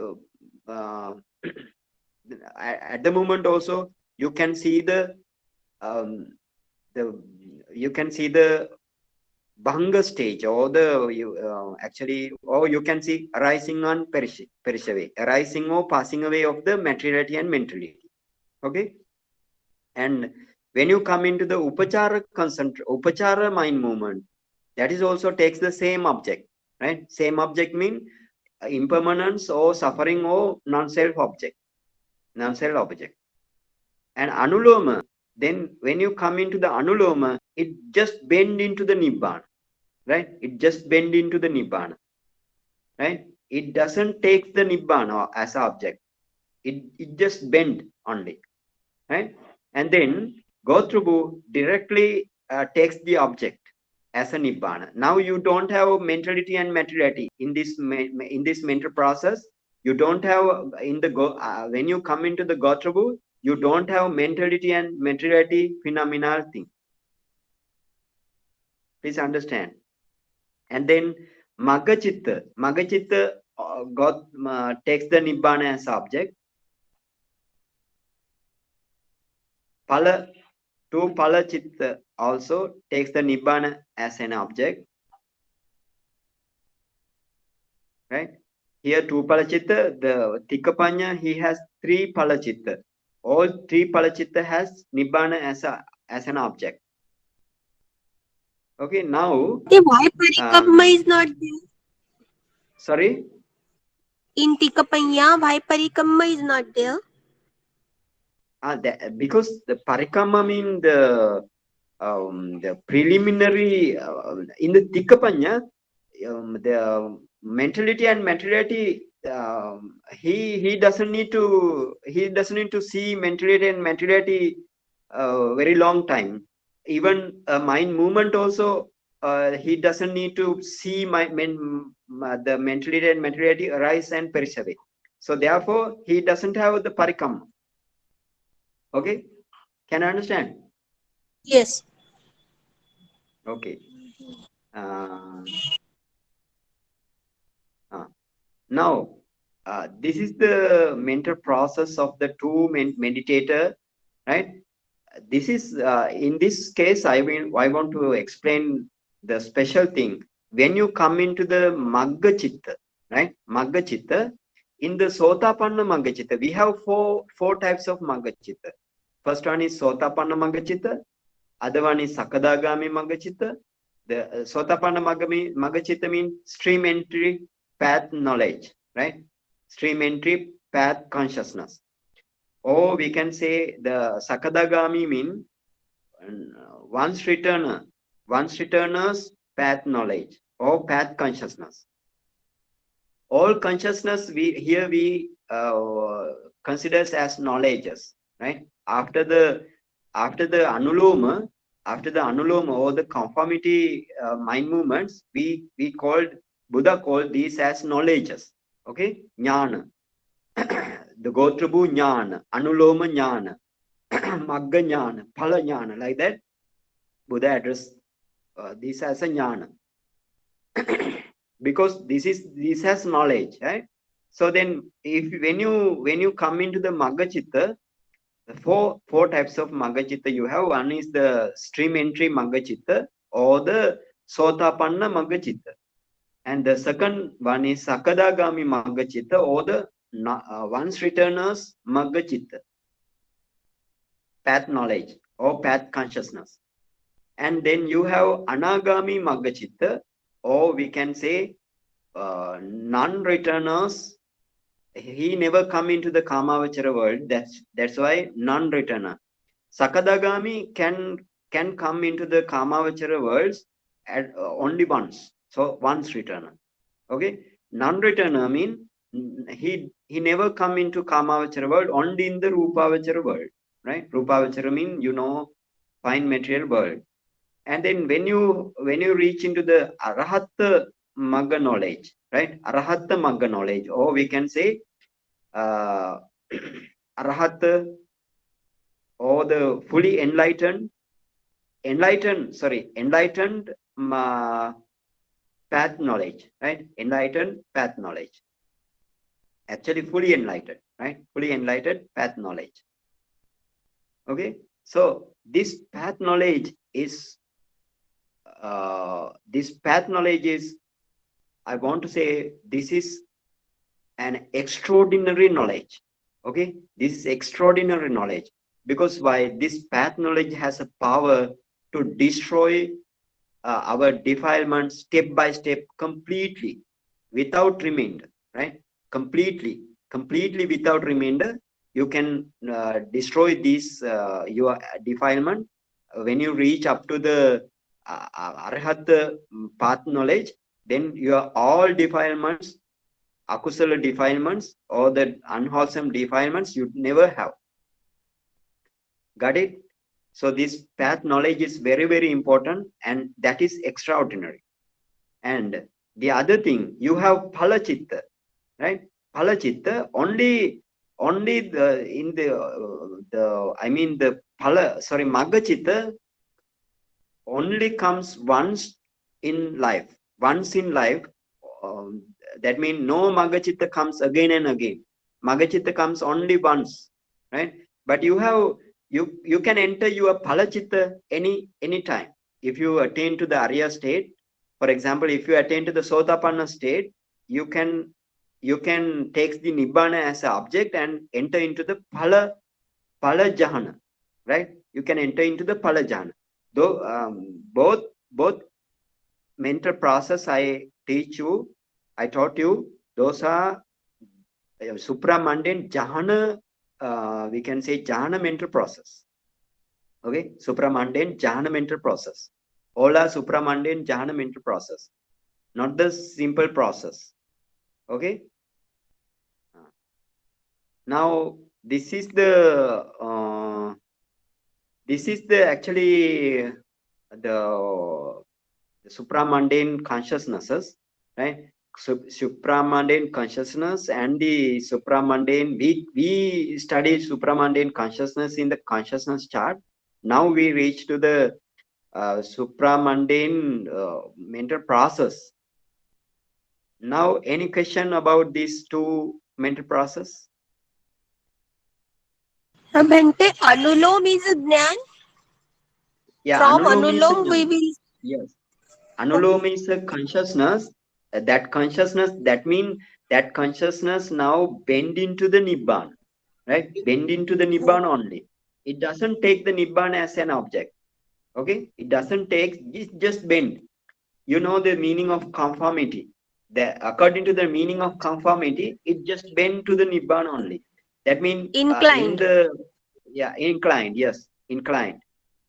moment also you can see the bhanga stage, or or you can see arising on perish away, arising or passing away of the materiality and mentality. Okay, and when you come into the upachara mind movement, that is also takes the same object, right? Same object mean impermanence or suffering or non-self object. And anuloma, then when you come into the anuloma, it just bend into the nibbana, right? It just bend into the nibbana, right? It doesn't take the nibbana as an object. It just bend only, right? And then Gotrubhu directly takes the object as a nibbana. Now you don't have mentality and materiality in this mental process. You don't have when you come into the Gotrubhu, you don't have mentality and materiality phenomenal thing. Please understand. And then Magachitta takes the nibbana as object. Two phala chitta also takes the nibbana as an object, right? Here 2 phala chitta, the Tikapanya, he has 3 phala chitta. All 3 phala chitta has nibbana as an object. Okay, now why parikamma is not there? Sorry? In Tikapanya, why parikamma is not there? Because the parikamma mean the preliminary in the Tikapanya, the mentality and materiality, he doesn't need to see mentality and materiality very long time. Even mind movement also, he doesn't need to see the mentality and materiality arise and perish away. So therefore, he doesn't have the parikamma. Okay, can I understand? Yes. Okay. Now, this is the mental process of the two meditator, right? This is in this case, I want to explain the special thing. when you come into the Magga Chitta, right? Magga Chitta, in the Sotapanna Magga Chitta, we have four types of Magga Chitta. First one is Sotapanna Magga Chitta, other one is Sakadagami Magga Chitta. The Sotapanna Magga Chitta means stream entry path knowledge, right? Stream entry path consciousness. Or we can say the Sakadagami mean once returner's path knowledge or path consciousness. All consciousness we considers as knowledges, right? After the anuloma, or the conformity mind movements, we called, Buddha called these as knowledges. Okay, jnana, the Gotrabhu jnana, anuloma jnana, magga jnana, phala jnana, like that. Buddha addressed this as a jnana. Because this has knowledge, right? So then when you come into the Magga Chitta, the four types of Magga Chitta you have. One is the stream entry Magga Chitta or the Sotapanna Magga Chitta, and the second one is Sakadagami Magga Chitta or the once returners Magga Chitta, path knowledge or path consciousness. And then you have Anagami Magga Chitta, or we can say non-returners. He never come into the Kamavachara world. That's why non-returner. Sakadagami can come into the Kamavachara worlds at only once. So once returner. Okay. Non-returner mean he never come into Kamavachara world, only in the Rupavachara world. Right? Rupavachara mean fine material world. And then when you reach into the Arahatta Magga knowledge, right? Arahatta Magga knowledge, or we can say Arahatta, or the fully enlightened path knowledge, right? Enlightened path knowledge. Actually, fully enlightened, right? Fully enlightened path knowledge. Okay, so this path knowledge is I want to say, this is an extraordinary knowledge. Okay, this is extraordinary knowledge, because why? This path knowledge has a power to destroy our defilements step by step, completely, without remainder, right? Completely without remainder. You can destroy this your defilement when you reach up to the Arhat path knowledge. Then your all defilements, akusala defilements, or the unwholesome defilements, you never have. Got it? So this path knowledge is very, very important, and that is extraordinary. And the other thing, you have phala chitta, right? Phala chitta, only Magga chitta only comes once in life. That means no Magga chitta comes again and again. Magga chitta comes only once, right? But you can enter your phala chitta any time. If you attain to the Arya state, for example, if you attain to the Sotapanna state, you can take the Nibbana as an object and enter into the phala jhana, right? You can enter into the phala jhana. Though both mental process I taught you, those are supramundane jhana. We can say jhana mental process. Okay, supramundane jhana mental process. All are supramundane jhana mental process, not the simple process. Okay. Now this is the actually the supramundane consciousnesses, right? Supramundane consciousness and the supramundane, we studied supramundane consciousness in the consciousness chart. Now we reach to the supramundane mental process. Now, any question about these two mental process? Bhante, Anulom is a Jnana. Yeah, From Anulom is a Anulom we jnana. will. Yes, Anuloma is a consciousness. That consciousness, that means that consciousness now bend into the Nibbana, right? Bend into the Nibbana only. It doesn't take the Nibbana as an object. Okay? It doesn't take, it just bend. You know the meaning of conformity. According to the meaning of conformity, it just bend to the Nibbana only. That means in Inclined. the, yeah, inclined, yes, inclined.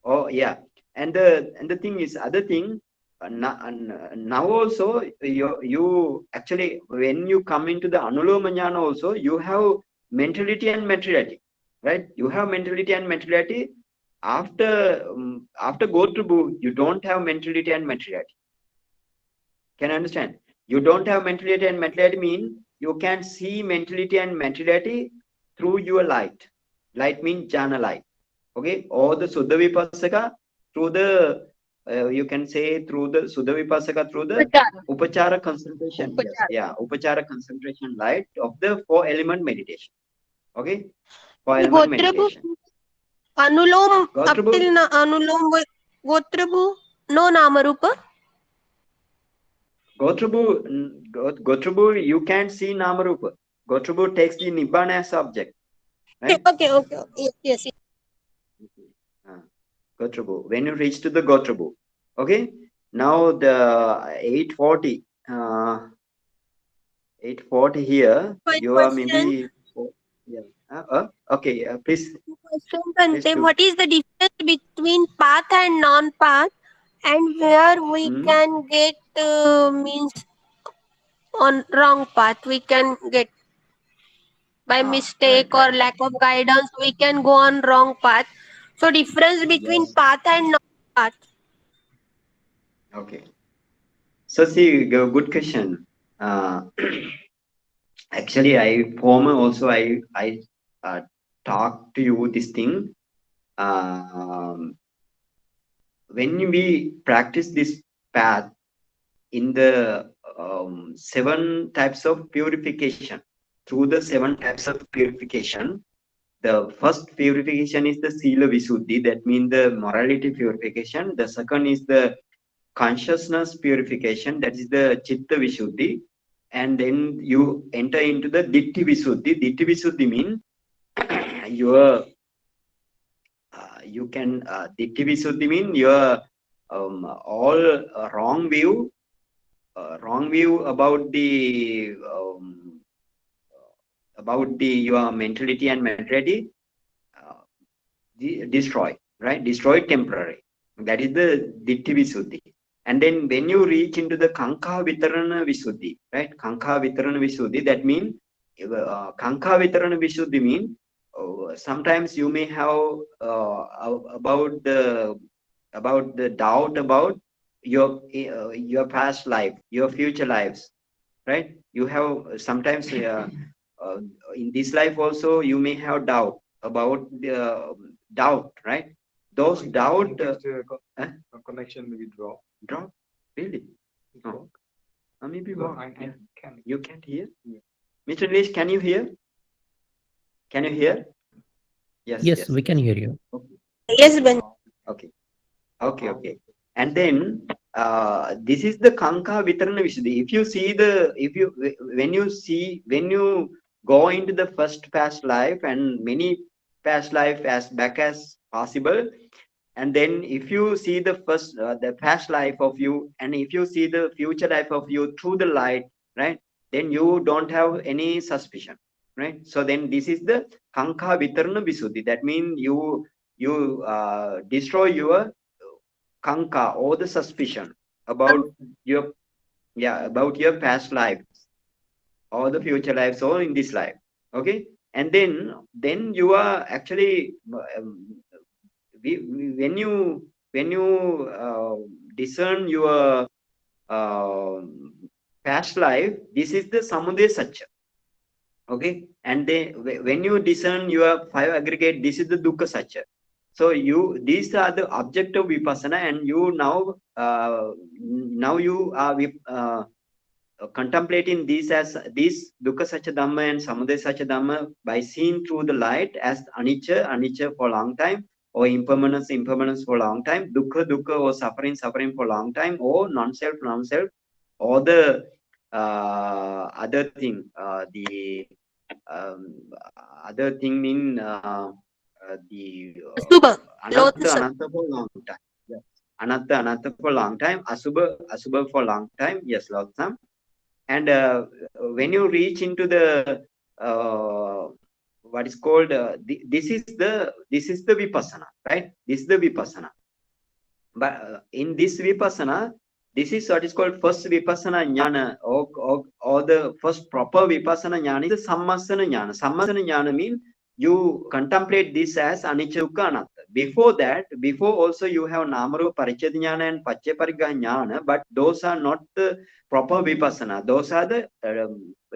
Oh, yeah. And the thing is, other thing, now also, you actually, when you come into the Anuloma Jnana also, you have mentality and materiality, right? You have mentality and materiality. After Gotrubu, you don't have mentality and materiality. Can you understand? You don't have mentality and materiality mean you can see mentality and materiality through your light. Light means jhana light. Okay? Or the Suddha Vipassaka through the, you can say through the Suddha Vipassaka through the Upachara. Upachara concentration. Yes. Upachara. Yeah. Upachara concentration light of the 4-element meditation. Okay? 4-element Gotrabhu, meditation. Anulom, up Gotrabhu, till Anulom, Gotrabhu, no Namarupa. Gotrabhu, you can't see Namarupa. Gotrabhu takes the Nibbana as object. Right? Okay. Yes. Gotrabhu. When you reach to the Gotrabhu. Okay? Now the 840. 840 here. My You are question. maybe. Yeah. Okay. Please. Question, Please Bhante, do. what is the difference between path and non-path, and where we can get means on wrong path we can get by mistake or Right. lack of guidance we can go on wrong path. So difference between Yes. path and non-path. Okay. So see, good question. Actually, I talk to you this thing. When we practice this path in the 7 types of purification, through the 7 types of purification, the first purification is the Sila Visuddhi, that means the morality purification. The second is the consciousness purification, that is the Chitta Visuddhi. And then you enter into the Ditti Visuddhi. Ditti Visuddhi means your you can Ditti Visuddhi mean your all wrong view about the your mentality and materiality uh, destroy, right? Destroy temporary. That is the Ditti Visuddhi. And then when you reach into the Kanka Vitarana Visuddhi, right? Kanka Vitarana Visuddhi, that means Kanka Vitarana Visuddhi mean sometimes you may have about the doubt about your past life, your future lives, right? You have sometimes uh, in this life also you may have doubt about the doubt, right? Those doubt connection maybe drop really. Oh. Maybe No, what? I Yeah. can. You can't hear? Yeah. Mr. Nilesh, can you hear? Can you hear? Yes, we can hear you. Okay. Yes, Ben. Okay. And then this is the Kanka Vitarana Visuddhi. When you go into the first past life and many past life as back as possible, and then if you see the past life of you, and if you see the future life of you through the light, right? Then you don't have any suspicion, right? So then this is the Kanka Vitarana Visuddhi. That means you destroy your kanka or the suspicion about your about your past life or the future lives or in this life. Okay. And then you are actually when you discern your uh, past life, this is the samudaya satya. Okay. And then when you discern your 5 aggregate, this is the dukkha satya. So these are the object of vipassana, and you now you are contemplating these as these dukkha satya dhamma and samudaya satya dhamma by seeing through the light as anicca for a long time, or impermanence for a long time, dukkha or suffering for a long time, or non-self, or the other thing, the um, other thing mean the Asubha, loathsome. anatta for a long time. Yes. Anatta for a long time, asubha for a long time, yes, loathsome. And when you reach into the what is called this is the vipassana, right? This is the vipassana. But in this vipassana, this is what is called first vipassana jnana, or the first proper vipassana jnana is the sammasana jnana. Sammasana jnana means you contemplate this as anicca dukkha anatta. Before that, before also you have namarupa pariccheda jnana and paccapariggha jnana, but those are not the proper vipassana. Those are the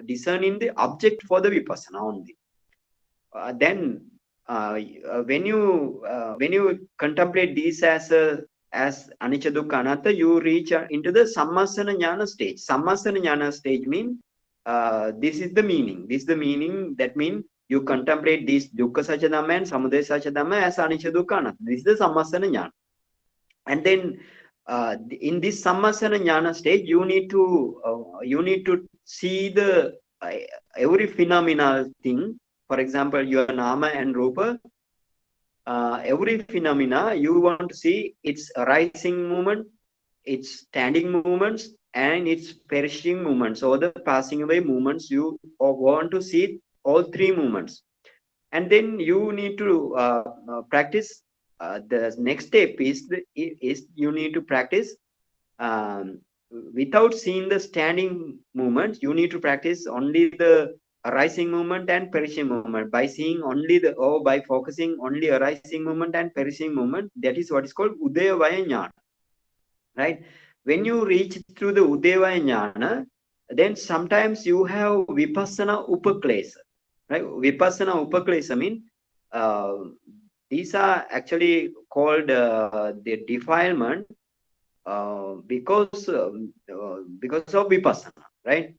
discerning the object for the vipassana only. Then when you contemplate these as anicca dukkha anatta, you reach into the sammasana jnana stage. Sammasana jnana stage means this is the meaning. This is the meaning. That means you contemplate these dukkha sacca dhamma and samudaya sacca dhamma as anicca dukkha anatta. This is the sammasana jnana. And then in this sammasana jnana stage, you need to see the every phenomenal thing. For example, your nama and rupa. Every phenomena you want to see its rising movement, its standing movements, and its perishing movements, or the passing away movements. You want to see all three movements, and then you need to practice. The next step is you need to practice without seeing the standing movements. You need to practice only the arising movement and perishing movement by seeing only by focusing only arising movement and perishing movement. That is what is called udayavaya jnana, right? When you reach through the udayavaya jnana, then sometimes you have vipassana upaklesa, right? Vipassana upaklesa mean these are actually called the defilement because of vipassana, right?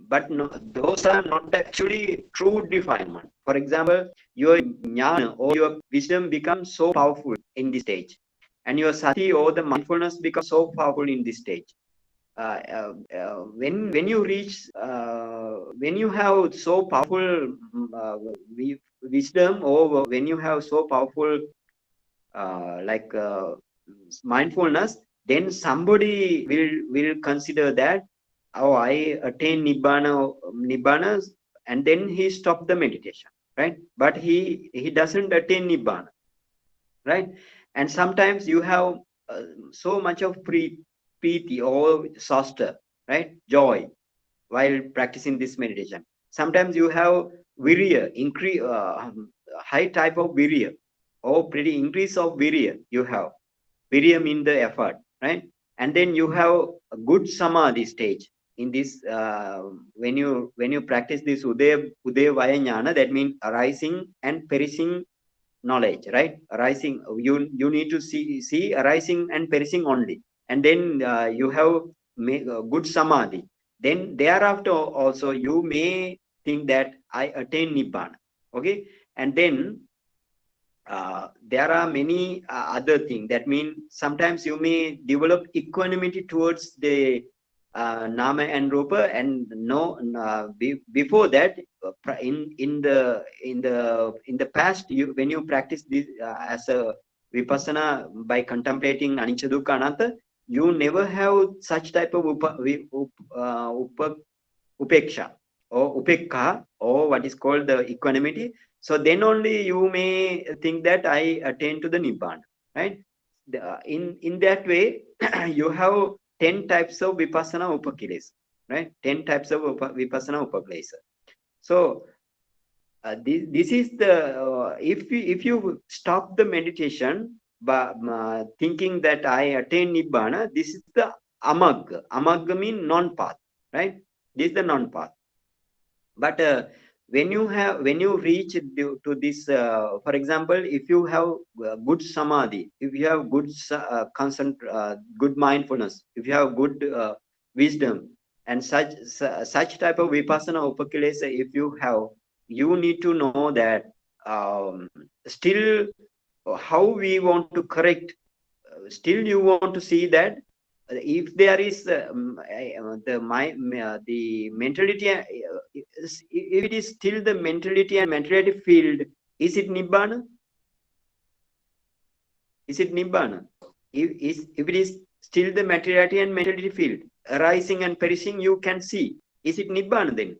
But no, those are not actually true defilement. For example, your jnana or your wisdom becomes so powerful in this stage, and your sati or the mindfulness becomes so powerful in this stage. When you reach when you have so powerful wisdom, or when you have so powerful like mindfulness, then somebody will consider that, oh, I attain nibbana, and then he stopped the meditation, right? But he doesn't attain nibbana, right? And sometimes you have so much of preeti or sasta, right? Joy while practicing this meditation. Sometimes you have virya, increase, high type of virya, or pretty increase of virya you have. Virya mean the effort, right? And then you have a good samadhi stage in this when you practice this udayavaya jnana, that means arising and perishing knowledge, right? Arising, you need to see arising and perishing only, and then you have good samadhi. Then thereafter also you may think that I attain nibbana, okay? And then there are many other things. That means sometimes you may develop equanimity towards the nama and rupa, and no before that in the past, when you practice this as a vipassana by contemplating anicca dukkha anatta, you never have such type of upeksha or upekka, or what is called the equanimity. So then only you may think that I attain to the nibbana, right? In that way, you have 10 types of vipassana upakilesa, right? 10 types of vipassana upaklesa. So this is the if you stop the meditation by thinking that I attain nibbana, this is the amagga. Amagga means non-path, right? This is the non-path. But when you reach to this, for example, if you have good samadhi, if you have good good mindfulness, if you have good wisdom, and such type of vipassana upakilesa, if you have, you need to know that still how we want to correct. Still, you want to see that if there is the mentality, if it is still the mentality and mentality field, is it nibbana? Is it nibbana? If it is still the materiality and mentality field arising and perishing, you can see. Is it nibbana then?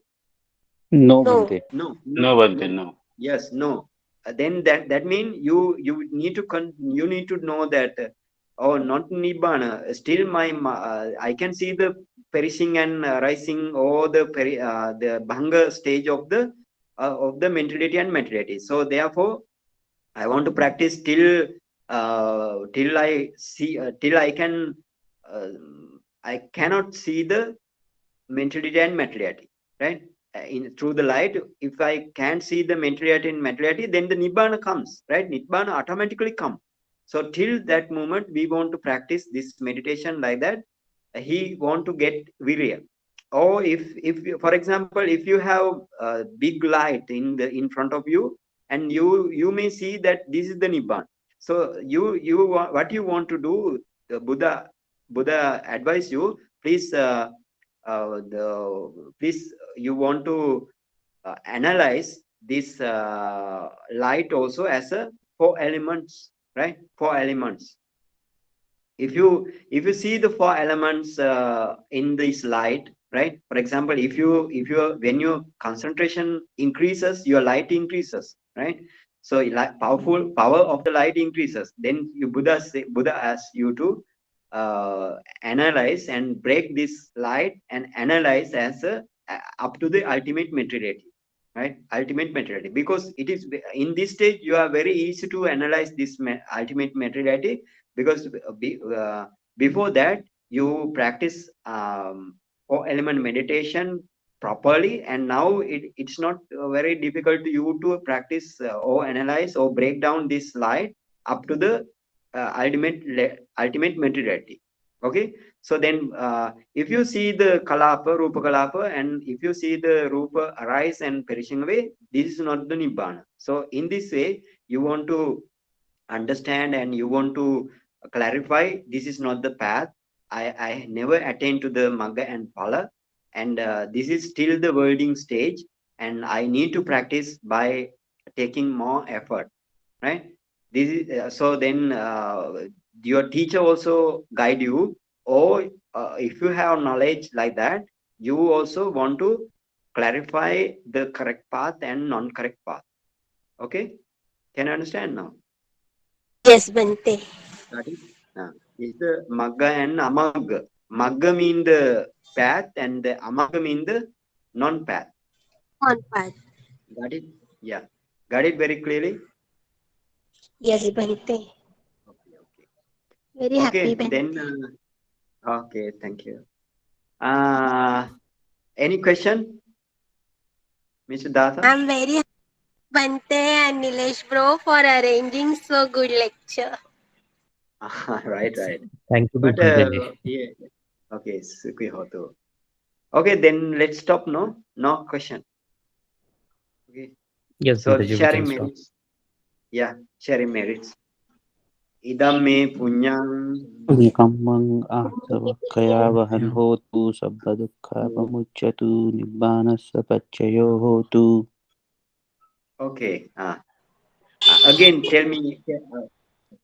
No, No. Bhante. No. No, Bhante, no. Yes, no. Then that means you need to know that oh, not nibbana. Still, I can see the perishing and rising, or the bhanga stage of the mentality and materiality. So therefore, I want to practice till I see till I can I cannot see the mentality and materiality, right? Through the light, if I can't see the materiality and materiality, then the nibbana comes, right? Nibbana automatically come. So till that moment, we want to practice this meditation like that. He want to get virya. Or if for example, if you have a big light in front of you, and you may see that this is the nibbana. So what you want to do, the Buddha advise you, please please you want to analyze this light also as a 4 elements, right? 4 elements. If you see the 4 elements in this light, right? For example, if you when your concentration increases, your light increases, right? So power of the light increases. Then Buddha asks you to analyze and break this light and analyze as up to the ultimate materiality, right? Ultimate materiality, because it is in this stage you are very easy to analyze this ultimate materiality, because before that you practice 4 element meditation properly, and now it's not very difficult to you to practice or analyze or break down this light up to the ultimate materiality. Okay, so then if you see the rupa kalapa, and if you see the rupa arise and perishing away, this is not the nibbana. So in this way, you want to understand and you want to clarify, this is not the path. I never attained to the magga and phala, and this is still the wording stage, and I need to practice by taking more effort, right? This is so then your teacher also guide you, or if you have knowledge like that, you also want to clarify the correct path and non-correct path. Okay, can you understand now? Yes, Bhante. That is the magga and amagga. Magga mean the path, and the amagga mean the non-path. On path. Got it? Yeah. Got it very clearly? Yes, Bhante. Okay. Very happy, Bhante. Then okay, thank you. Any question, Mr. Dasa? I'm very happy, Bhante and Nilesh bro, for arranging so good lecture. Right. Thank you, But Bhante. yeah. Okay, Sukhi Hotu. Okay, then let's stop. No question. Okay. Yes, So Bhante, we sharing can stop. merits. Yeah, sharing merits. Idam me punyang Kammang asavakaya vahan hotu sabba dukkha pamucchatu nibbanassa paccayo hotu. Okay. Again, tell me,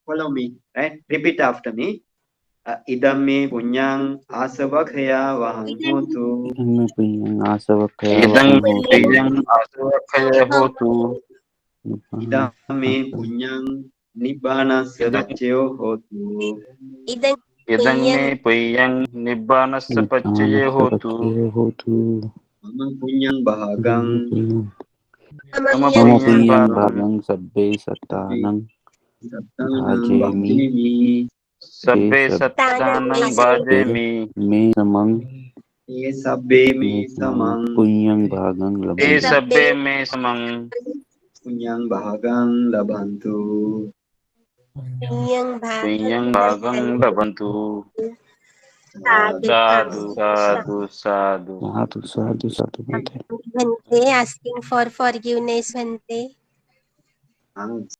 follow me, right? Repeat after me. Idam me punyang asavakaya vahan hotu. Idam me punyang asavakaya Idam vahan hotu. asavakaya hotu. Nibbana Idam me punyang nibbana savacchayo hotu. Idang me punyang nibbana sapaccaye hotu. Mama punyang bahagang Mama punyang punyang bhagang bhagang sabbe sattanang sattanam bhajemi bhajemi. sabbe sattanam bhajemi. Me samang Ye sabbe me samang. punyang bhagang Te labhantu. sabbe me samang. Punyang bahagang labantu. Punyang Bhagang labantu. Sadhu, sadhu, sadhu. Sadhu, Bhante. Bhante asking for forgiveness, Bhante.